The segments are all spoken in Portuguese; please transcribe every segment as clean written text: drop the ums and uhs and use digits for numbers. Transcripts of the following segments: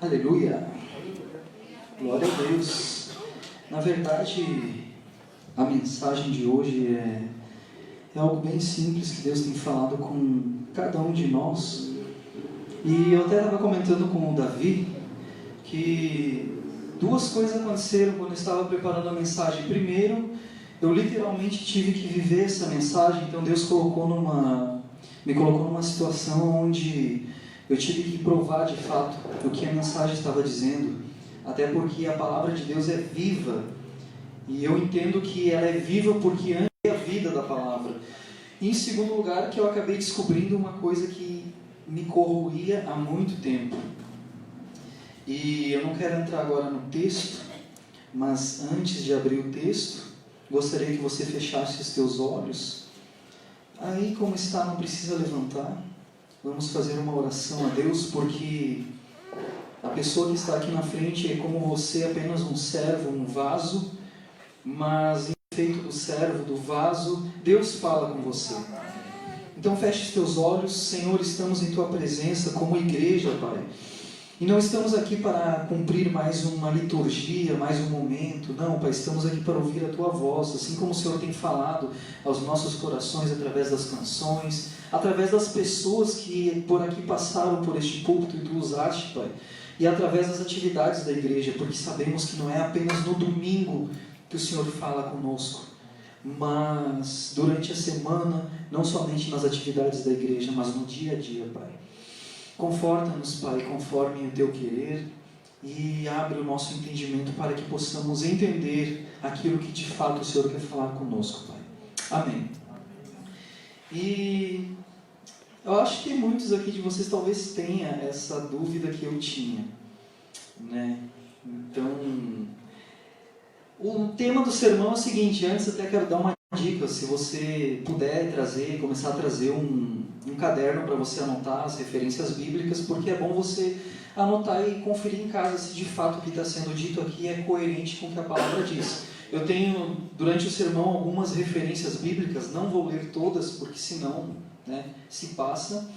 Aleluia! Glória a Deus! Na verdade, a mensagem de hoje é algo bem simples que Deus tem falado com cada um de nós. E eu até estava comentando com o Davi que duas coisas aconteceram quando eu estava preparando a mensagem. Primeiro, eu literalmente tive que viver essa mensagem, então Deus me colocou numa situação onde eu tive que provar de fato o que a mensagem estava dizendo, até porque a palavra de Deus é viva, e eu entendo que ela é viva porque antes é a vida da palavra. E em segundo lugar, que eu acabei descobrindo uma coisa que me corroía há muito tempo. E eu não quero entrar agora no texto, mas antes de abrir o texto, gostaria que você fechasse os teus olhos. Aí, como está, não precisa levantar. Vamos fazer uma oração a Deus, porque a pessoa que está aqui na frente é como você, apenas um servo, um vaso, mas em efeito do servo, do vaso, Deus fala com você. Então feche os teus olhos. Senhor, estamos em Tua presença como igreja, Pai. E não estamos aqui para cumprir mais uma liturgia, mais um momento. Não, Pai, estamos aqui para ouvir a Tua voz, assim como o Senhor tem falado aos nossos corações através das canções, através das pessoas que por aqui passaram por este púlpito e Tu usaste, Pai, e através das atividades da igreja, porque sabemos que não é apenas no domingo que o Senhor fala conosco, mas durante a semana, não somente nas atividades da igreja, mas no dia a dia, Pai. Conforta-nos, Pai, conforme o Teu querer, e abre o nosso entendimento para que possamos entender aquilo que de fato o Senhor quer falar conosco, Pai. Amém. E eu acho que muitos aqui de vocês talvez tenham essa dúvida que eu tinha, né? Então, o tema do sermão é o seguinte. Antes até quero dar uma dica: se você puder começar a trazer um caderno para você anotar as referências bíblicas, porque é bom você anotar e conferir em casa se de fato o que está sendo dito aqui é coerente com o que a palavra diz. Eu tenho, durante o sermão, algumas referências bíblicas, não vou ler todas, porque senão, se passa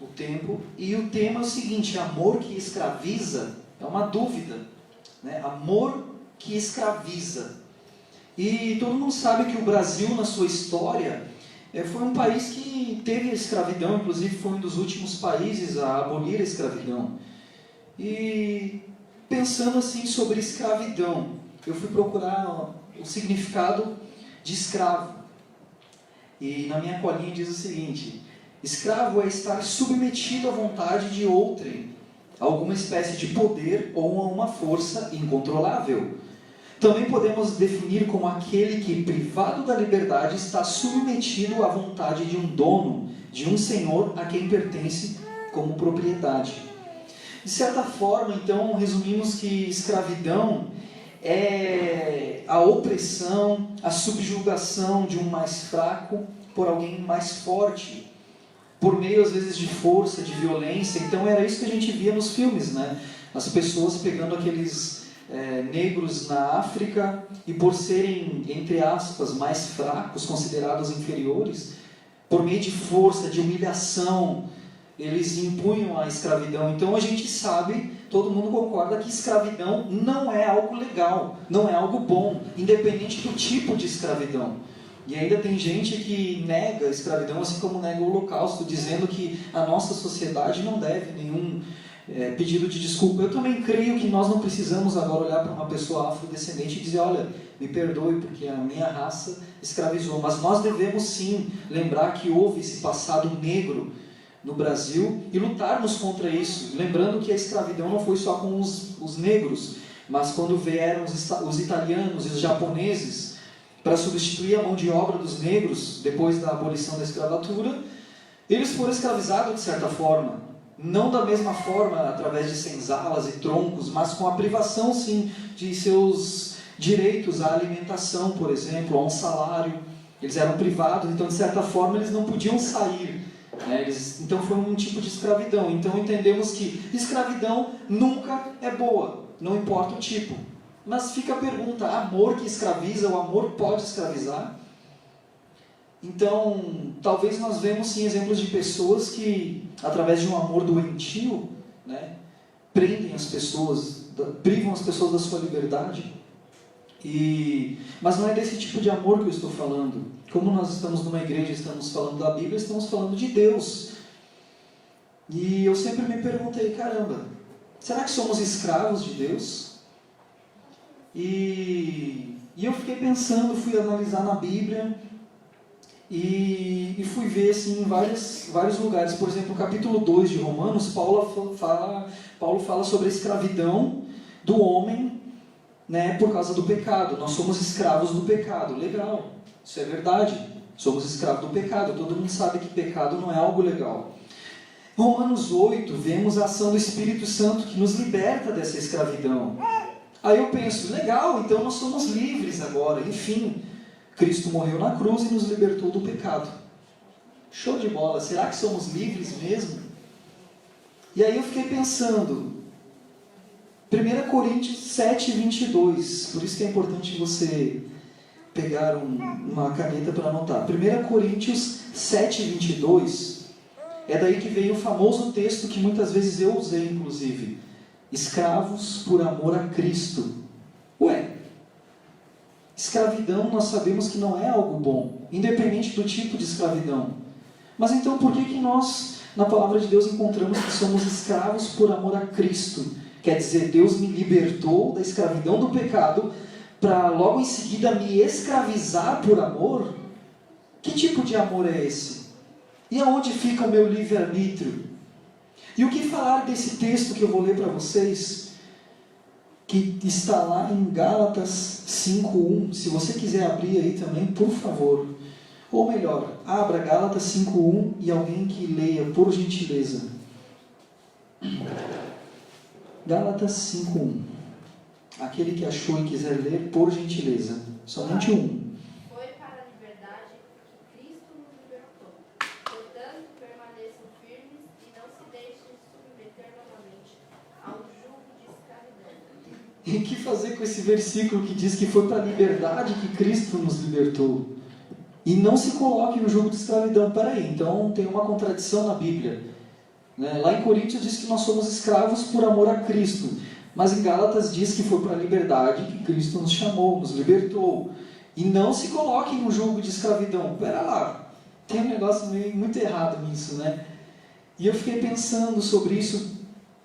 o tempo. E o tema é o seguinte: amor que escraviza. É uma dúvida, amor que escraviza. E todo mundo sabe que o Brasil, na sua história, foi um país que teve a escravidão, inclusive foi um dos últimos países a abolir a escravidão. E pensando assim sobre escravidão, eu fui procurar o significado de escravo. E na minha colinha diz o seguinte: escravo é estar submetido à vontade de outrem, a alguma espécie de poder ou a uma força incontrolável. Também podemos definir como aquele que, privado da liberdade, está submetido à vontade de um dono, de um senhor a quem pertence como propriedade. De certa forma, então, resumimos que escravidão é a opressão, a subjugação de um mais fraco por alguém mais forte, por meio às vezes de força, de violência. Então era isso que a gente via nos filmes, As pessoas pegando aqueles negros na África, e por serem, entre aspas, mais fracos, considerados inferiores, por meio de força, de humilhação, eles impunham a escravidão. Então a gente sabe, todo mundo concorda que escravidão não é algo legal, não é algo bom, independente do tipo de escravidão. E ainda tem gente que nega a escravidão, assim como nega o Holocausto, dizendo que a nossa sociedade não deve nenhum pedido de desculpa. Eu também creio que nós não precisamos agora olhar para uma pessoa afrodescendente e dizer: olha, me perdoe porque a minha raça escravizou. Mas nós devemos sim lembrar que houve esse passado negro no Brasil e lutarmos contra isso, lembrando que a escravidão não foi só com os negros, mas quando vieram os italianos e os japoneses para substituir a mão de obra dos negros depois da abolição da escravatura, eles foram escravizados de certa forma. Não da mesma forma, através de senzalas e troncos, mas com a privação, sim, de seus direitos à alimentação, por exemplo, a um salário. Eles eram privados, então, de certa forma, eles não podiam sair. Então, foi um tipo de escravidão. Então, entendemos que escravidão nunca é boa, não importa o tipo. Mas fica a pergunta: amor que escraviza, o amor pode escravizar? Então, talvez nós vemos sim exemplos de pessoas que, através de um amor doentio, prendem as pessoas, privam as pessoas da sua liberdade. Mas não é desse tipo de amor que eu estou falando. Como nós estamos numa igreja, estamos falando da Bíblia, estamos falando de Deus. E eu sempre me perguntei, caramba, será que somos escravos de Deus? E eu fiquei pensando, fui analisar na Bíblia e fui ver assim, em vários lugares. Por exemplo, no capítulo 2 de Romanos, Paulo fala sobre a escravidão do homem, né, por causa do pecado. Nós somos escravos do pecado. Legal, isso é verdade. Somos escravos do pecado. Todo mundo sabe que pecado não é algo legal. Romanos 8, vemos a ação do Espírito Santo que nos liberta dessa escravidão. Aí eu penso, legal, então nós somos livres agora. Enfim, Cristo morreu na cruz e nos libertou do pecado. Show de bola, será que somos livres mesmo? E aí eu fiquei pensando, 1 Coríntios 7, 22, por isso que é importante você pegar uma caneta para anotar. 1 Coríntios 7, 22, é daí que veio o famoso texto que muitas vezes eu usei, inclusive. Escravos por amor a Cristo. Ué, escravidão nós sabemos que não é algo bom, independente do tipo de escravidão. Mas então por que nós, na palavra de Deus, encontramos que somos escravos por amor a Cristo? Quer dizer, Deus me libertou da escravidão do pecado para logo em seguida me escravizar por amor? Que tipo de amor é esse? E aonde fica o meu livre-arbítrio? E o que falar desse texto que eu vou ler para vocês, que está lá em Gálatas 5:1. Se você quiser abrir aí também, por favor. Ou melhor, abra Gálatas 5:1 e alguém que leia, por gentileza. Gálatas 5:1. Aquele que achou e quiser ler, por gentileza. Somente um. Foi para a liberdade que Cristo nos libertou. Portanto, permaneçam firmes e não se deixem submeter novamente ao jugo de escravidão. E o que fazer com esse versículo que diz que foi para a liberdade que Cristo nos libertou? E não se coloque no jugo de escravidão. Peraí, então tem uma contradição na Bíblia. Lá em Coríntios diz que nós somos escravos por amor a Cristo. Mas em Gálatas diz que foi para a liberdade que Cristo nos chamou, nos libertou. E não se coloque no jugo de escravidão. Pera lá, tem um negócio muito errado nisso, né? E eu fiquei pensando sobre isso.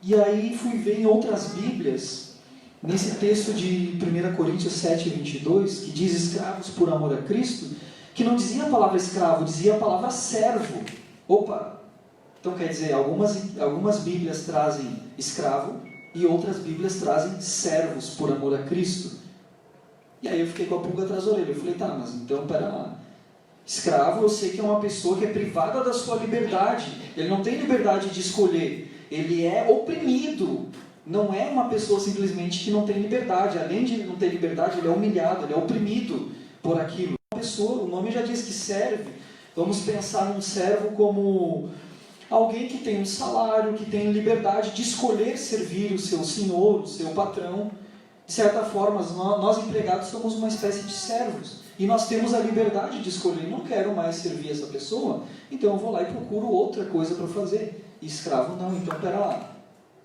E aí fui ver em outras Bíblias, nesse texto de 1 Coríntios 7, 22, que diz escravos por amor a Cristo, que não dizia a palavra escravo, dizia a palavra servo. Opa! Então quer dizer, algumas Bíblias trazem escravo e outras Bíblias trazem servos por amor a Cristo. E aí eu fiquei com a pulga atrás da orelha. Eu falei, tá, mas então pera lá. Escravo eu sei que é uma pessoa que é privada da sua liberdade. Ele não tem liberdade de escolher. Ele é oprimido. Não é uma pessoa simplesmente que não tem liberdade. Além de não ter liberdade, ele é humilhado, ele é oprimido por aquilo. Uma pessoa, o nome já diz que serve. Vamos pensar num servo como alguém que tem um salário, que tem liberdade de escolher servir o seu senhor, o seu patrão. De certa forma, nós empregados somos uma espécie de servos. E nós temos a liberdade de escolher, não quero mais servir essa pessoa, então eu vou lá e procuro outra coisa para fazer. E escravo não, então pera lá.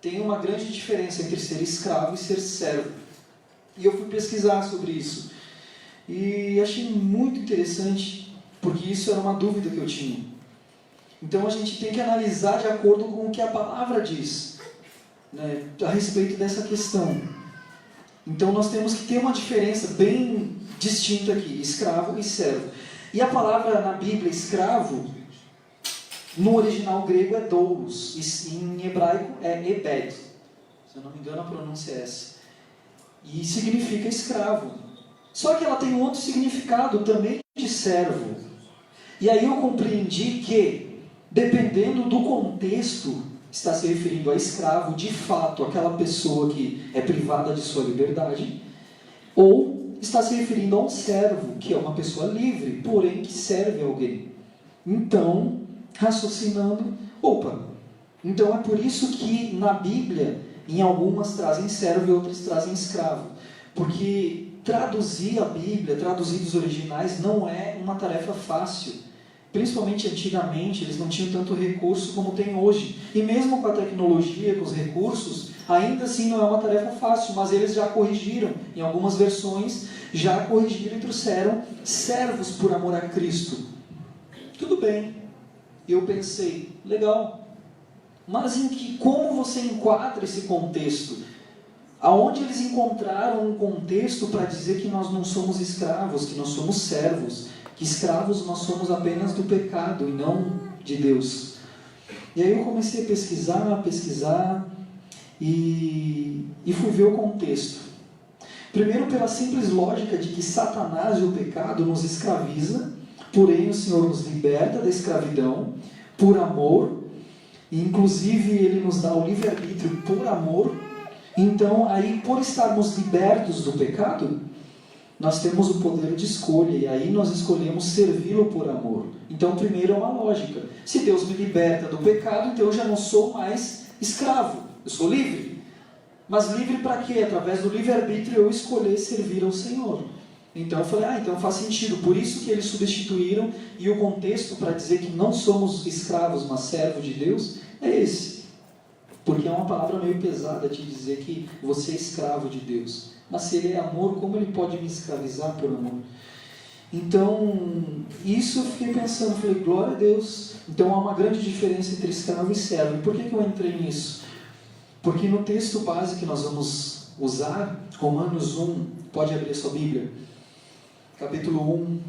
Tem uma grande diferença entre ser escravo e ser servo. E eu fui pesquisar sobre isso. E achei muito interessante, porque isso era uma dúvida que eu tinha. Então a gente tem que analisar de acordo com o que a palavra diz, né, a respeito dessa questão. Então nós temos que ter uma diferença bem distinta aqui, escravo e servo. E a palavra na Bíblia, escravo, no original grego é doulos, e em hebraico é ebed. Se eu não me engano a pronúncia é essa. E significa escravo. Só que ela tem um outro significado também de servo. E aí eu compreendi que, dependendo do contexto, está se referindo a escravo, de fato, aquela pessoa que é privada de sua liberdade, ou está se referindo a um servo, que é uma pessoa livre, porém que serve alguém. Então, raciocinando, então é por isso que na Bíblia, em algumas trazem servo e outras trazem escravo. Porque traduzir a Bíblia, traduzir dos originais, não é uma tarefa fácil. principalmente antigamente, eles não tinham tanto recurso como tem hoje. E mesmo com a tecnologia, com os recursos, ainda assim não é uma tarefa fácil, mas eles já corrigiram. Em algumas versões, já corrigiram e trouxeram servos por amor a Cristo. Tudo bem. Eu pensei, legal. Mas como você enquadra esse contexto? Aonde eles encontraram um contexto para dizer que nós não somos escravos, que nós somos servos, que escravos nós somos apenas do pecado e não de Deus? E aí eu comecei a pesquisar e fui ver o contexto. Primeiro, pela simples lógica de que Satanás e o pecado nos escraviza, porém o Senhor nos liberta da escravidão por amor, e inclusive Ele nos dá o livre-arbítrio por amor. Então, aí, por estarmos libertos do pecado, nós temos o poder de escolha, e aí nós escolhemos servi-lo por amor. Então, primeiro é uma lógica. Se Deus me liberta do pecado, então eu já não sou mais escravo, eu sou livre. Mas livre para quê? Através do livre-arbítrio eu escolher servir ao Senhor. Então eu falei, então faz sentido. Por isso que eles substituíram, e o contexto para dizer que não somos escravos, mas servos de Deus, é esse. Porque é uma palavra meio pesada de dizer que você é escravo de Deus. Mas se Ele é amor, como Ele pode me escravizar por amor? Então, isso eu fiquei pensando, falei, glória a Deus. Então há uma grande diferença entre escravo e servo. E por que eu entrei nisso? Porque no texto base que nós vamos usar, Romanos 1, pode abrir a sua Bíblia, capítulo 1,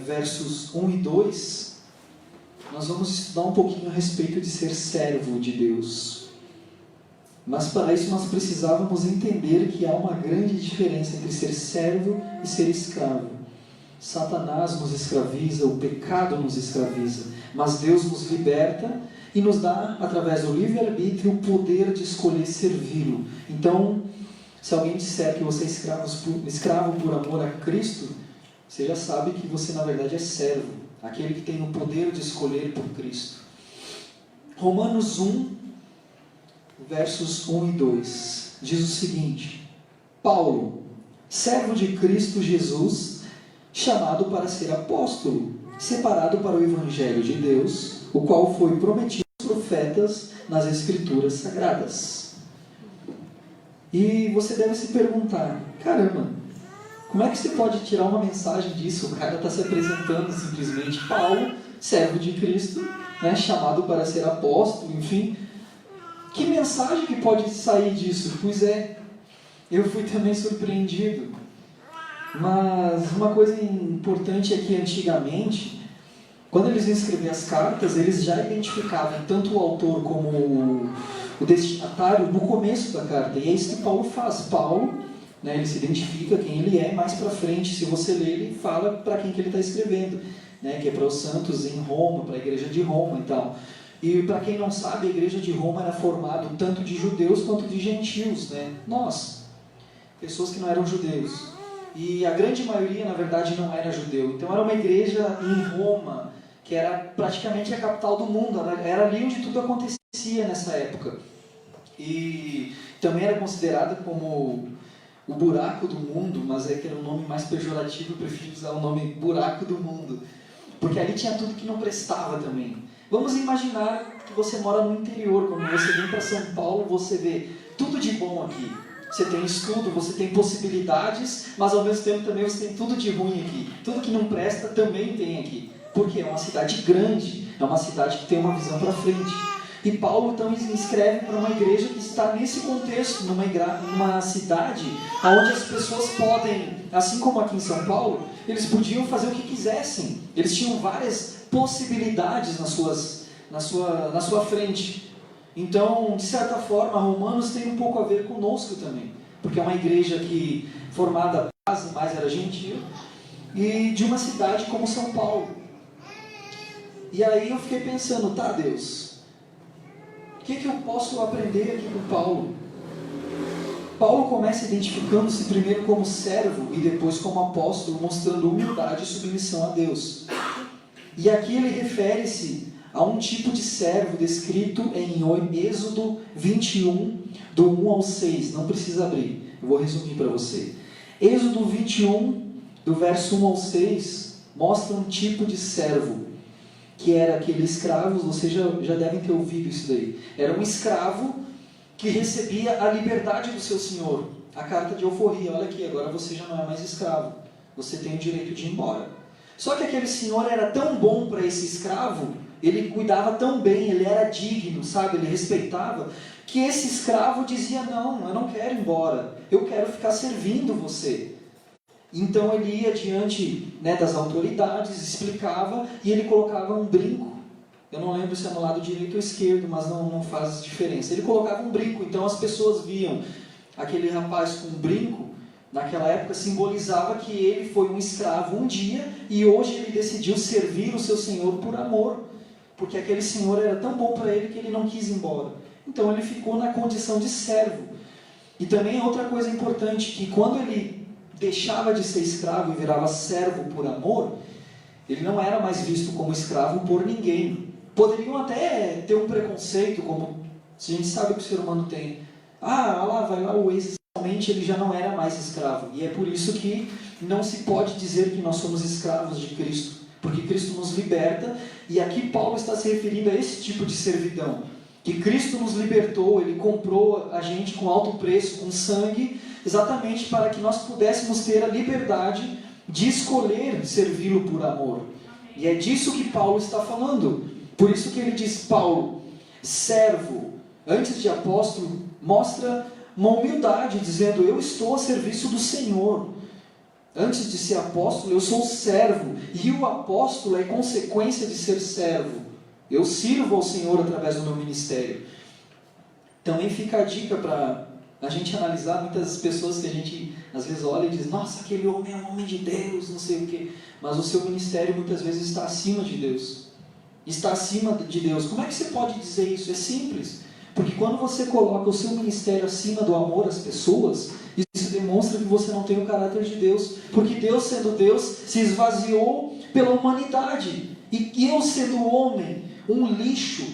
versos 1 e 2, nós vamos estudar um pouquinho a respeito de ser servo de Deus. Mas para isso nós precisávamos entender que há uma grande diferença entre ser servo e ser escravo. Satanás nos escraviza, o pecado nos escraviza, mas Deus nos liberta e nos dá, através do livre-arbítrio, o poder de escolher servi-lo. Então, se alguém disser que você é escravo por amor a Cristo, você já sabe que você na verdade é servo, aquele que tem o poder de escolher por Cristo. Romanos 1, versos 1 e 2, diz o seguinte: Paulo, servo de Cristo Jesus, chamado para ser apóstolo, separado para o Evangelho de Deus, o qual foi prometido aos profetas nas Escrituras Sagradas. E você deve se perguntar, caramba, como é que você pode tirar uma mensagem disso? O cara está se apresentando simplesmente, Paulo, servo de Cristo, chamado para ser apóstolo, enfim. Que mensagem que pode sair disso? Pois é, eu fui também surpreendido. Mas uma coisa importante é que antigamente, quando eles iam escrever as cartas, eles já identificavam tanto o autor como o destinatário no começo da carta. E é isso que Paulo faz. Paulo, ele se identifica quem ele é, mais para frente, se você ler, ele fala para quem que ele está escrevendo, que é para os santos em Roma, para a igreja de Roma e tal. E para quem não sabe, a igreja de Roma era formada tanto de judeus quanto de gentios, nós, pessoas que não eram judeus. E a grande maioria, na verdade, não era judeu. Então era uma igreja em Roma, que era praticamente a capital do mundo, era ali onde tudo acontecia nessa época. E também era considerada como o buraco do mundo, mas que era um nome mais pejorativo, eu prefiro usar o nome buraco do mundo, porque ali tinha tudo que não prestava também. Vamos imaginar que você mora no interior, quando você vem para São Paulo, você vê tudo de bom aqui. Você tem estudo, você tem possibilidades, mas ao mesmo tempo também você tem tudo de ruim aqui. Tudo que não presta também tem aqui. Porque é uma cidade grande, é uma cidade que tem uma visão para frente. E Paulo então escreve para uma igreja que está nesse contexto, numa cidade onde as pessoas podem, assim como aqui em São Paulo, eles podiam fazer o que quisessem. Eles tinham várias possibilidades na sua frente. Então, de certa forma, Romanos tem um pouco a ver conosco também, porque é uma igreja que formada quase mais era gentil, e de uma cidade como São Paulo. E aí eu fiquei pensando, Deus, o que eu posso aprender aqui com Paulo? Paulo começa identificando-se primeiro como servo e depois como apóstolo, mostrando humildade e submissão a Deus. E aqui ele refere-se a um tipo de servo descrito em Êxodo 21, do 1 ao 6. Não precisa abrir, eu vou resumir para você. Êxodo 21, do verso 1 ao 6, mostra um tipo de servo. que era aquele escravo, vocês já devem ter ouvido isso daí. Era um escravo que recebia a liberdade do seu senhor, a carta de alforria. Olha aqui, agora você já não é mais escravo, você tem o direito de ir embora. Só que aquele senhor era tão bom para esse escravo, ele cuidava tão bem, ele era digno, sabe? Ele respeitava, que esse escravo dizia, não, eu não quero ir embora, eu quero ficar servindo você. Então ele ia diante, né, das autoridades, explicava e ele colocava um brinco. Eu não lembro se é no lado direito ou esquerdo, mas não faz diferença. Ele colocava um brinco, então as pessoas viam aquele rapaz com um brinco, naquela época simbolizava que ele foi um escravo um dia e hoje ele decidiu servir o seu senhor por amor, porque aquele senhor era tão bom para ele que ele não quis ir embora. Então ele ficou na condição de servo. E também outra coisa importante, que quando ele deixava de ser escravo e virava servo por amor, ele não era mais visto como escravo por ninguém. Poderiam até ter um preconceito, como a gente sabe que o ser humano tem. Lá vai lá o ex, realmente ele já não era mais escravo. E é por isso que não se pode dizer que nós somos escravos de Cristo, porque Cristo nos liberta, e aqui Paulo está se referindo a esse tipo de servidão, que Cristo nos libertou, Ele comprou a gente com alto preço, com sangue, exatamente para que nós pudéssemos ter a liberdade de escolher servi-lo por amor. E é disso que Paulo está falando. Por isso que ele diz, Paulo, servo, antes de apóstolo, mostra uma humildade, dizendo, eu estou a serviço do Senhor. Antes de ser apóstolo, eu sou servo, e o apóstolo é consequência de ser servo. Eu sirvo ao Senhor através do meu ministério. Também fica a dica para a gente analisar muitas pessoas que a gente às vezes olha e diz, nossa, aquele homem é um homem de Deus, não sei o quê. Mas o seu ministério muitas vezes está acima de Deus. Está acima de Deus. Como é que você pode dizer isso? É simples. Porque quando você coloca o seu ministério acima do amor às pessoas, isso demonstra que você não tem o caráter de Deus. Porque Deus, sendo Deus, se esvaziou pela humanidade. E eu, sendo homem, um lixo,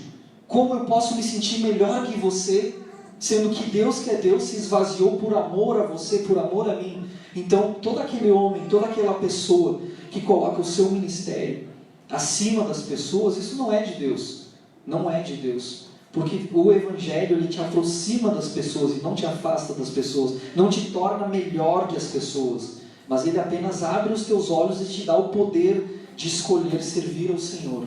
como eu posso me sentir melhor que você, sendo que Deus, que é Deus, se esvaziou por amor a você, por amor a mim? Então, todo aquele homem, toda aquela pessoa que coloca o seu ministério acima das pessoas, isso não é de Deus. Não é de Deus. Porque o Evangelho, ele te aproxima das pessoas e não te afasta das pessoas. Não te torna melhor que as pessoas. Mas ele apenas abre os teus olhos e te dá o poder de escolher servir ao Senhor.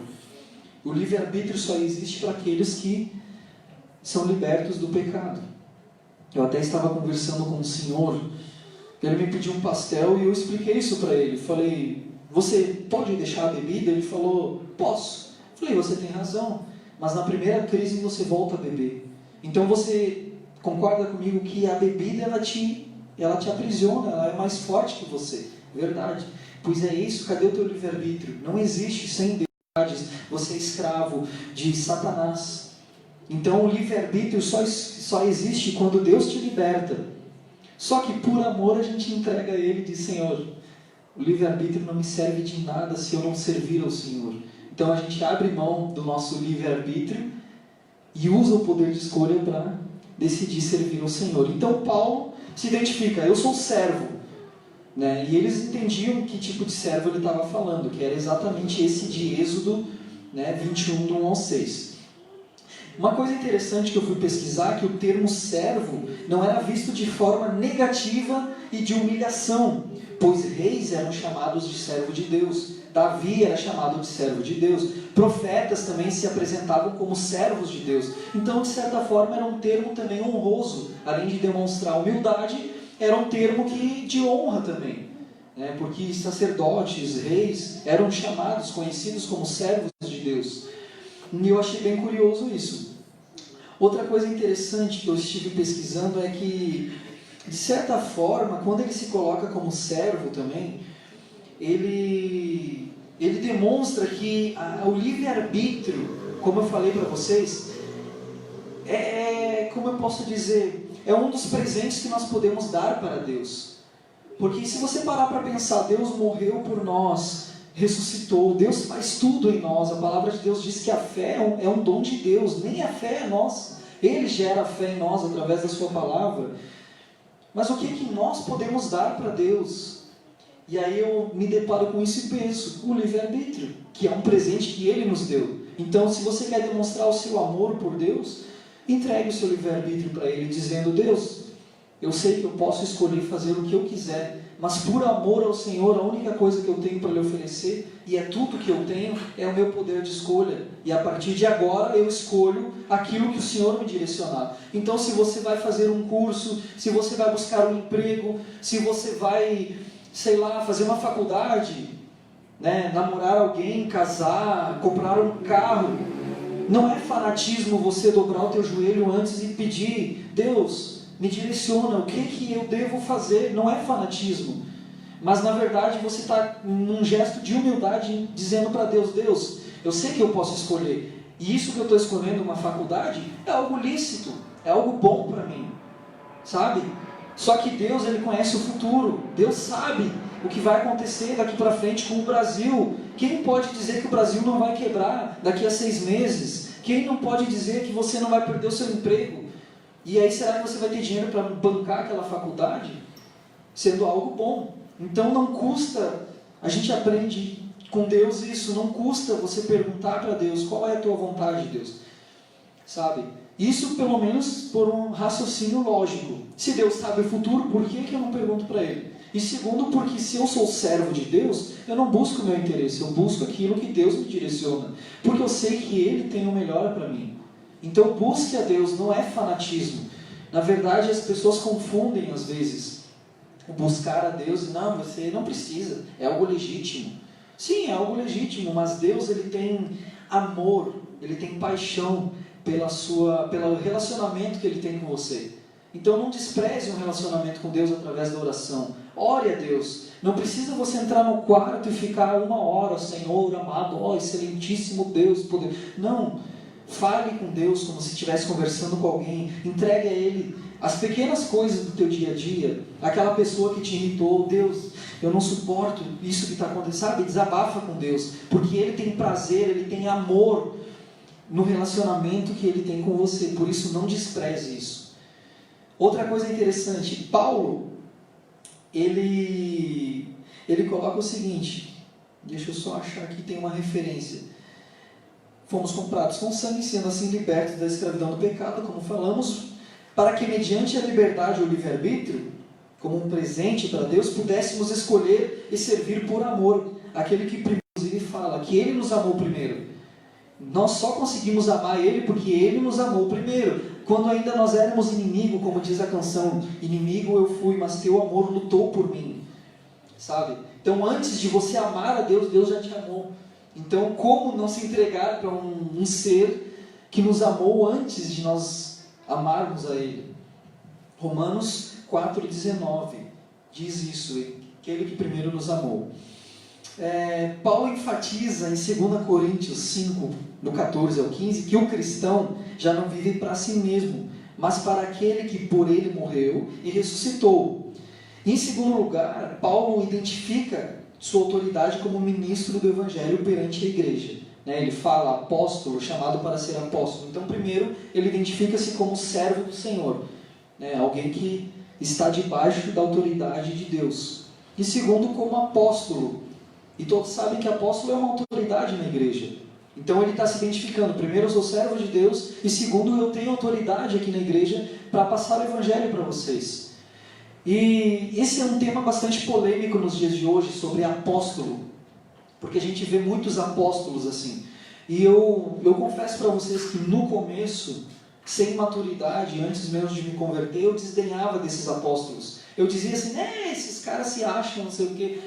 O livre-arbítrio só existe para aqueles que são libertos do pecado. Eu até estava conversando com um senhor, ele me pediu um pastel e eu expliquei isso para ele. Falei, você pode deixar a bebida? Ele falou, posso. Falei, você tem razão, mas na primeira crise você volta a beber. Então você concorda comigo que a bebida ela te aprisiona, ela é mais forte que você. Verdade. Pois é isso, cadê o teu livre-arbítrio? Não existe sem Deus. Você é escravo de Satanás. Então o livre-arbítrio só existe quando Deus te liberta. Só que por amor a gente entrega a Ele e diz, Senhor, o livre-arbítrio não me serve de nada se eu não servir ao Senhor. Então a gente abre mão do nosso livre-arbítrio e usa o poder de escolha para decidir servir ao Senhor. Então Paulo se identifica, eu sou servo. Né? E eles entendiam que tipo de servo ele estava falando, que era exatamente esse de Êxodo, né, 21, do 1 ao 6. Uma coisa interessante que eu fui pesquisar é que o termo servo não era visto de forma negativa e de humilhação, pois reis eram chamados de servo de Deus, Davi era chamado de servo de Deus, profetas também se apresentavam como servos de Deus. Então, de certa forma, era um termo também honroso, além de demonstrar humildade, era um termo de honra também, né? Porque sacerdotes, reis, eram chamados, conhecidos como servos de Deus. E eu achei bem curioso isso. Outra coisa interessante que eu estive pesquisando é que, de certa forma, quando ele se coloca como servo também, ele demonstra que o livre-arbítrio, como eu falei para vocês, como eu posso dizer, é um dos presentes que nós podemos dar para Deus. Porque se você parar para pensar, Deus morreu por nós, ressuscitou, Deus faz tudo em nós. A palavra de Deus diz que a fé é um dom de Deus, nem a fé é nossa. Ele gera a fé em nós através da sua palavra. Mas o que nós podemos dar para Deus? E aí eu me deparo com isso e penso, o livre-arbítrio, que é um presente que Ele nos deu. Então, se você quer demonstrar o seu amor por Deus, entregue o seu livre-arbítrio para Ele, dizendo, Deus, eu sei que eu posso escolher fazer o que eu quiser, mas por amor ao Senhor, a única coisa que eu tenho para lhe oferecer, e é tudo que eu tenho, é o meu poder de escolha. E a partir de agora eu escolho aquilo que o Senhor me direcionar. Então, se você vai fazer um curso, se você vai buscar um emprego, se você vai, sei lá, fazer uma faculdade, né, namorar alguém, casar, comprar um carro, não é fanatismo você dobrar o teu joelho antes e pedir, Deus, me direciona, o que eu devo fazer? Não é fanatismo, mas na verdade você está num gesto de humildade, dizendo para Deus, Deus, eu sei que eu posso escolher, e isso que eu estou escolhendo, uma faculdade, é algo lícito, é algo bom para mim, sabe? Só que Deus, Ele conhece o futuro, Deus sabe o que vai acontecer daqui para frente com o Brasil. Quem pode dizer que o Brasil não vai quebrar daqui a 6 meses? Quem não pode dizer que você não vai perder o seu emprego? E aí será que você vai ter dinheiro para bancar aquela faculdade? Sendo algo bom. Então não custa, a gente aprende com Deus isso, não custa você perguntar para Deus, qual é a tua vontade, Deus? Sabe? Isso pelo menos por um raciocínio lógico. Se Deus sabe o futuro, por que eu não pergunto para Ele? E segundo, porque se eu sou servo de Deus, eu não busco o meu interesse, eu busco aquilo que Deus me direciona. Porque eu sei que Ele tem o melhor para mim. Então busque a Deus, não é fanatismo. Na verdade as pessoas confundem às vezes o buscar a Deus e não, você não precisa, é algo legítimo. Sim, é algo legítimo, mas Deus, Ele tem amor, Ele tem paixão pelo relacionamento que Ele tem com você. Então não despreze um relacionamento com Deus através da oração. Ore a Deus. Não precisa você entrar no quarto e ficar 1 hora, Senhor amado, ó excelentíssimo Deus, poder. Não. Fale com Deus como se estivesse conversando com alguém. Entregue a Ele as pequenas coisas do teu dia a dia. Aquela pessoa que te irritou, Deus, eu não suporto isso que está acontecendo. Sabe? Desabafa com Deus. Porque Ele tem prazer, Ele tem amor no relacionamento que Ele tem com você. Por isso não despreze isso. Outra coisa interessante, Paulo, ele coloca o seguinte, deixa eu só achar aqui, tem uma referência. Fomos comprados com sangue, sendo assim libertos da escravidão do pecado, como falamos, para que mediante a liberdade ou livre-arbítrio, como um presente para Deus, pudéssemos escolher e servir por amor, aquele que inclusive fala, que Ele nos amou primeiro. Nós só conseguimos amar Ele porque Ele nos amou primeiro. Quando ainda nós éramos inimigo, como diz a canção, inimigo eu fui, mas teu amor lutou por mim. Sabe? Então antes de você amar a Deus, Deus já te amou. Então como não se entregar para um ser que nos amou antes de nós amarmos a Ele? Romanos 4,19 diz isso, aquele que primeiro nos amou. Paulo enfatiza em 2 Coríntios 5, do 14 ao 15, que o cristão já não vive para si mesmo, mas para aquele que por ele morreu e ressuscitou. Em segundo lugar, Paulo identifica sua autoridade como ministro do Evangelho perante a igreja. Ele fala apóstolo, chamado para ser apóstolo. Então, primeiro, ele identifica-se como servo do Senhor, alguém que está debaixo da autoridade de Deus. E segundo, como apóstolo. E todos sabem que apóstolo é uma autoridade na igreja. Então ele está se identificando. Primeiro, eu sou servo de Deus. E segundo, eu tenho autoridade aqui na igreja para passar o Evangelho para vocês. E esse é um tema bastante polêmico nos dias de hoje, sobre apóstolo. Porque a gente vê muitos apóstolos assim. E eu confesso para vocês que no começo, sem maturidade, antes mesmo de me converter, eu desdenhava desses apóstolos. Eu dizia assim, esses caras se acham, não sei o quê.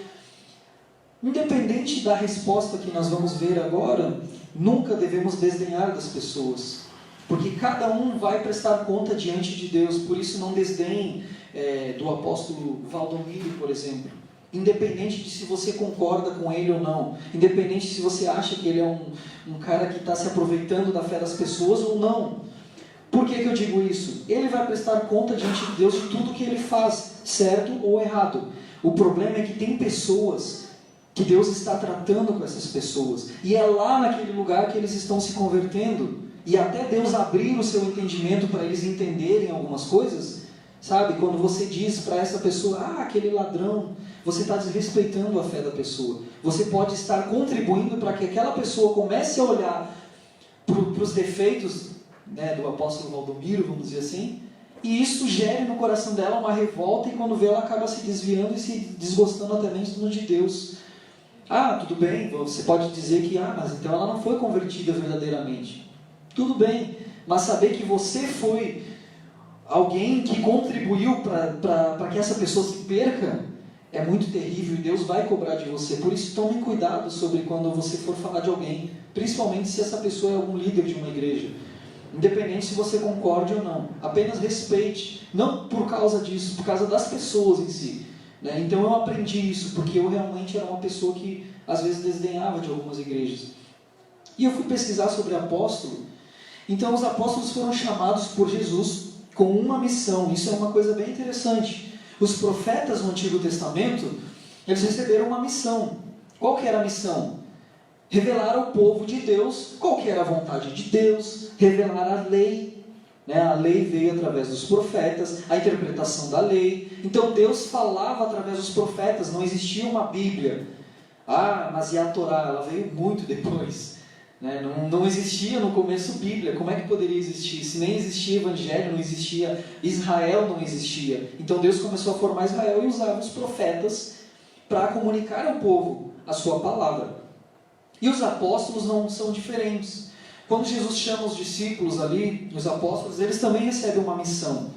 Independente da resposta que nós vamos ver agora, nunca devemos desdenhar das pessoas, porque cada um vai prestar conta diante de Deus. Por isso não desdenhe do apóstolo Valdomiro, por exemplo, independente de se você concorda com ele ou não, independente se você acha que ele é um cara que está se aproveitando da fé das pessoas ou não. Por que eu digo isso? Ele vai prestar conta diante de Deus de tudo que ele faz, certo ou errado. O problema é que tem pessoas que Deus está tratando com essas pessoas, e é lá naquele lugar que eles estão se convertendo, e até Deus abrir o seu entendimento para eles entenderem algumas coisas, Sabe, quando você diz para essa pessoa, aquele ladrão, você está desrespeitando a fé da pessoa. Você pode estar contribuindo para que aquela pessoa comece a olhar para os defeitos, né, do apóstolo Valdomiro, vamos dizer assim, e isso gere no coração dela uma revolta, e quando vê, ela acaba se desviando e se desgostando até mesmo de Deus. Tudo bem, você pode dizer que, mas então ela não foi convertida verdadeiramente. Tudo bem, mas saber que você foi alguém que contribuiu para que essa pessoa se perca é muito terrível, e Deus vai cobrar de você. Por isso, tome cuidado sobre quando você for falar de alguém, principalmente se essa pessoa é algum líder de uma igreja. Independente se você concorde ou não, apenas respeite, não por causa disso, por causa das pessoas em si, né? Então eu aprendi isso, porque eu realmente era uma pessoa que às vezes desdenhava de algumas igrejas. E eu fui pesquisar sobre apóstolo. Então os apóstolos foram chamados por Jesus com uma missão. Isso é uma coisa bem interessante. Os profetas no Antigo Testamento, eles receberam uma missão. Qual que era a missão? Revelar ao povo de Deus qual que era a vontade de Deus, revelar a lei, né? A lei veio através dos profetas, a interpretação da lei. Então Deus falava através dos profetas, não existia uma Bíblia. Mas e a Torá? Ela veio muito depois, né? Não existia no começo Bíblia. Como é que poderia existir? Se nem existia Evangelho, não existia Israel, não existia. Então Deus começou a formar Israel e usava os profetas para comunicar ao povo a sua palavra. E os apóstolos não são diferentes. Quando Jesus chama os discípulos ali, os apóstolos, eles também recebem uma missão.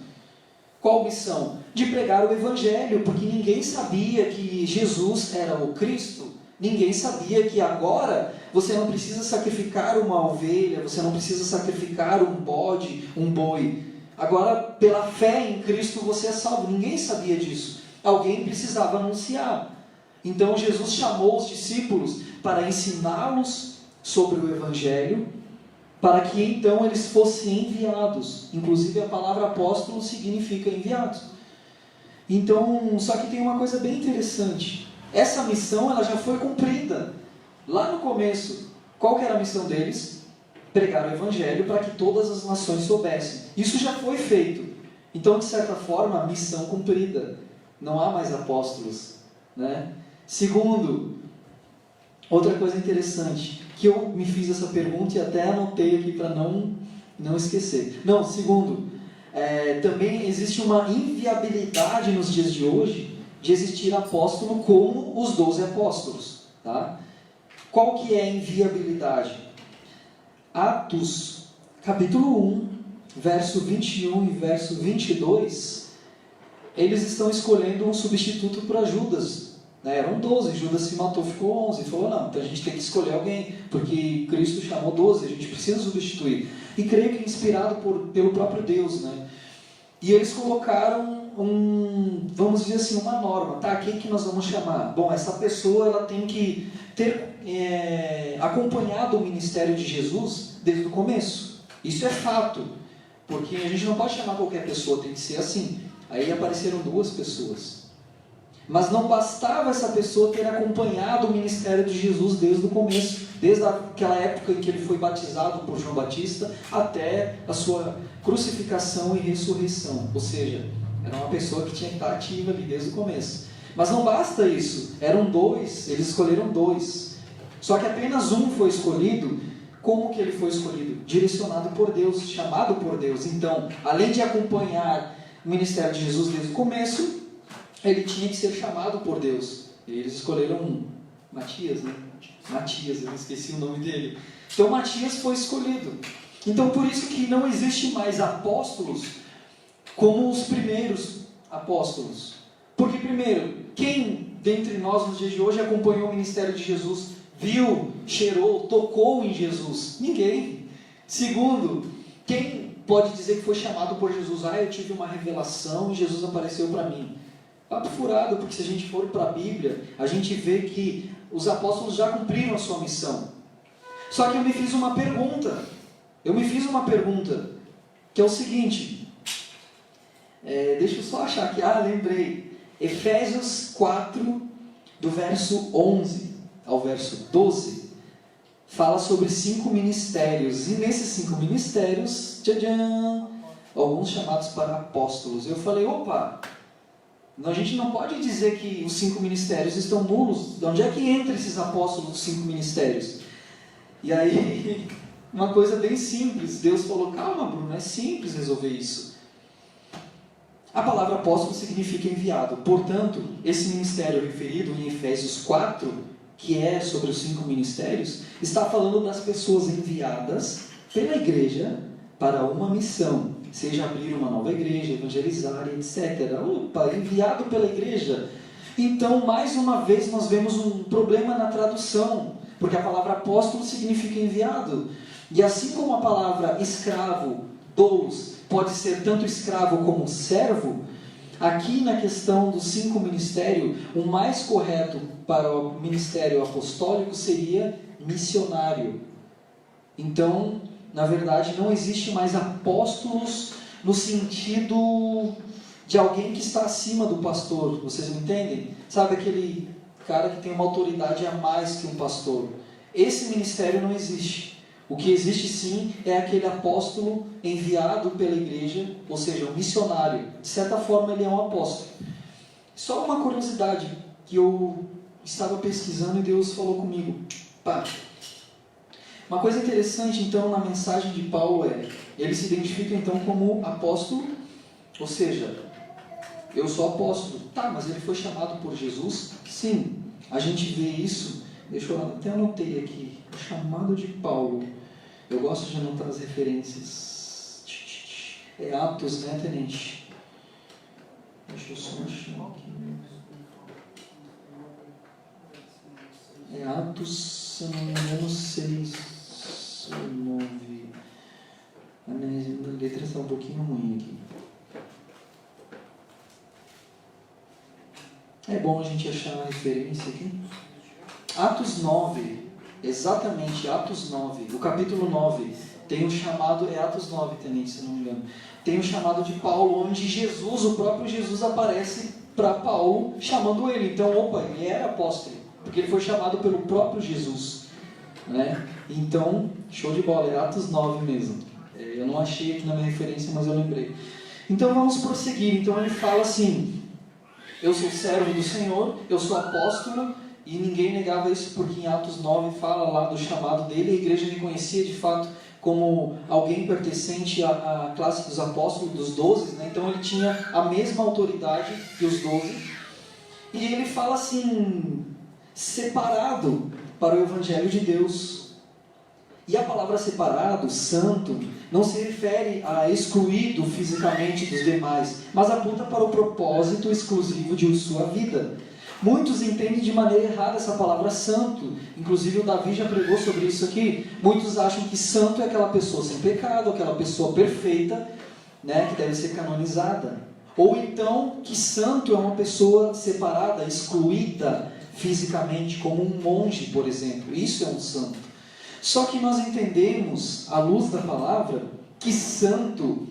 Qual missão? De pregar o Evangelho, porque ninguém sabia que Jesus era o Cristo. Ninguém sabia que agora você não precisa sacrificar uma ovelha, você não precisa sacrificar um bode, um boi. Agora, pela fé em Cristo, você é salvo. Ninguém sabia disso. Alguém precisava anunciar. Então Jesus chamou os discípulos para ensiná-los sobre o Evangelho, para que então eles fossem enviados. Inclusive a palavra apóstolo significa enviado. Então, só que tem uma coisa bem interessante. Essa missão ela já foi cumprida. Lá no começo, qual que era a missão deles? Pregar o Evangelho para que todas as nações soubessem. Isso já foi feito. Então, de certa forma, a missão cumprida. Não há mais apóstolos, né? Segundo, outra coisa interessante, que eu me fiz essa pergunta e até anotei aqui para não esquecer. Segundo, também existe uma inviabilidade nos dias de hoje de existir apóstolo como os 12 apóstolos. Tá? Qual que é a inviabilidade? Atos, capítulo 1, verso 21 e verso 22, eles estão escolhendo um substituto para Judas. Eram 12, Judas se matou, ficou 11, falou, não, então a gente tem que escolher alguém, porque Cristo chamou 12, a gente precisa substituir. E creio que inspirado pelo próprio Deus, né? E eles colocaram vamos dizer assim, uma norma, quem que nós vamos chamar? Bom, essa pessoa ela tem que ter acompanhado o ministério de Jesus desde o começo. Isso é fato, porque a gente não pode chamar qualquer pessoa, tem que ser assim. Aí apareceram 2 pessoas. Mas não bastava essa pessoa ter acompanhado o ministério de Jesus desde o começo, desde aquela época em que ele foi batizado por João Batista até a sua crucificação e ressurreição. Ou seja, era uma pessoa que tinha que estar ativa ali desde o começo. Mas não basta isso, eram 2, eles escolheram 2. Só que apenas um foi escolhido. Como que ele foi escolhido? Direcionado por Deus, chamado por Deus. Então, além de acompanhar o ministério de Jesus desde o começo, ele tinha que ser chamado por Deus. E eles escolheram Matias, né? Matias, eu esqueci o nome dele. Então Matias foi escolhido. Então por isso que não existe mais apóstolos como os primeiros apóstolos. Porque primeiro, quem dentre nós nos dias de hoje acompanhou o ministério de Jesus, viu, cheirou, tocou em Jesus? Ninguém. Segundo, quem pode dizer que foi chamado por Jesus? Eu tive uma revelação e Jesus apareceu para mim. Papo furado, porque se a gente for para a Bíblia, a gente vê que os apóstolos já cumpriram a sua missão. Só que eu me fiz uma pergunta, que é o seguinte, deixa eu só achar aqui, lembrei, Efésios 4, do verso 11 ao verso 12, fala sobre 5 ministérios, e nesses 5 ministérios, alguns chamados para apóstolos. Eu falei, opa, a gente não pode dizer que os 5 ministérios estão nulos. De onde é que entra esses apóstolos dos 5 ministérios? E aí, uma coisa bem simples. Deus falou, calma, Bruno, é simples resolver isso. A palavra apóstolo significa enviado. Portanto, esse ministério referido em Efésios 4, que é sobre os 5 ministérios, está falando das pessoas enviadas pela igreja para uma missão. Seja abrir uma nova igreja, evangelizar, etc. Opa, enviado pela igreja. Então, mais uma vez, nós vemos um problema na tradução, porque a palavra apóstolo significa enviado. E assim como a palavra escravo, doulos, pode ser tanto escravo como servo, aqui na questão dos 5 ministérios, o mais correto para o ministério apostólico seria missionário. Então, na verdade, não existe mais apóstolos no sentido de alguém que está acima do pastor. Vocês me entendem? Sabe aquele cara que tem uma autoridade a mais que um pastor? Esse ministério não existe. O que existe sim é aquele apóstolo enviado pela igreja, ou seja, um missionário. De certa forma ele é um apóstolo. Só uma curiosidade que eu estava pesquisando e Deus falou comigo. Pá. Uma coisa interessante então na mensagem de Paulo é, ele se identifica então como apóstolo, ou seja, eu sou apóstolo. Tá, mas ele foi chamado por Jesus? Sim, a gente vê isso. Deixa eu até anotei aqui, o chamado de Paulo. Eu gosto de anotar as referências. É Atos, né, tenente? Deixa eu só achar aqui. É Atos, se não me engano, 6 ou 9. A minha letra está um pouquinho ruim aqui. É bom a gente achar a referência aqui. Atos 9, exatamente, Atos 9, o capítulo 9, tem um chamado, é Atos 9, tenente, se não me engano, tem um chamado de Paulo, onde Jesus, o próprio Jesus aparece para Paulo, chamando ele. Então, opa, ele era apóstolo, porque ele foi chamado pelo próprio Jesus, né? Então, show de bola, é Atos 9 mesmo. Eu não achei aqui na minha referência, mas eu lembrei. Então, vamos prosseguir. Então, ele fala assim, eu sou servo do Senhor, eu sou apóstolo, e ninguém negava isso, porque em Atos 9 fala lá do chamado dele, a igreja reconhecia de fato como alguém pertencente à classe dos apóstolos, dos 12, né? Então ele tinha a mesma autoridade que os 12, e ele fala assim, separado para o Evangelho de Deus. E a palavra separado, santo, não se refere a excluído fisicamente dos demais, mas aponta para o propósito exclusivo de sua vida. Muitos entendem de maneira errada essa palavra santo. Inclusive o Davi já pregou sobre isso aqui. Muitos acham que santo é aquela pessoa sem pecado, aquela pessoa perfeita, né, que deve ser canonizada. Ou então que santo é uma pessoa separada, excluída fisicamente, como um monge, por exemplo. Isso é um santo. Só que nós entendemos, à luz da palavra, que santo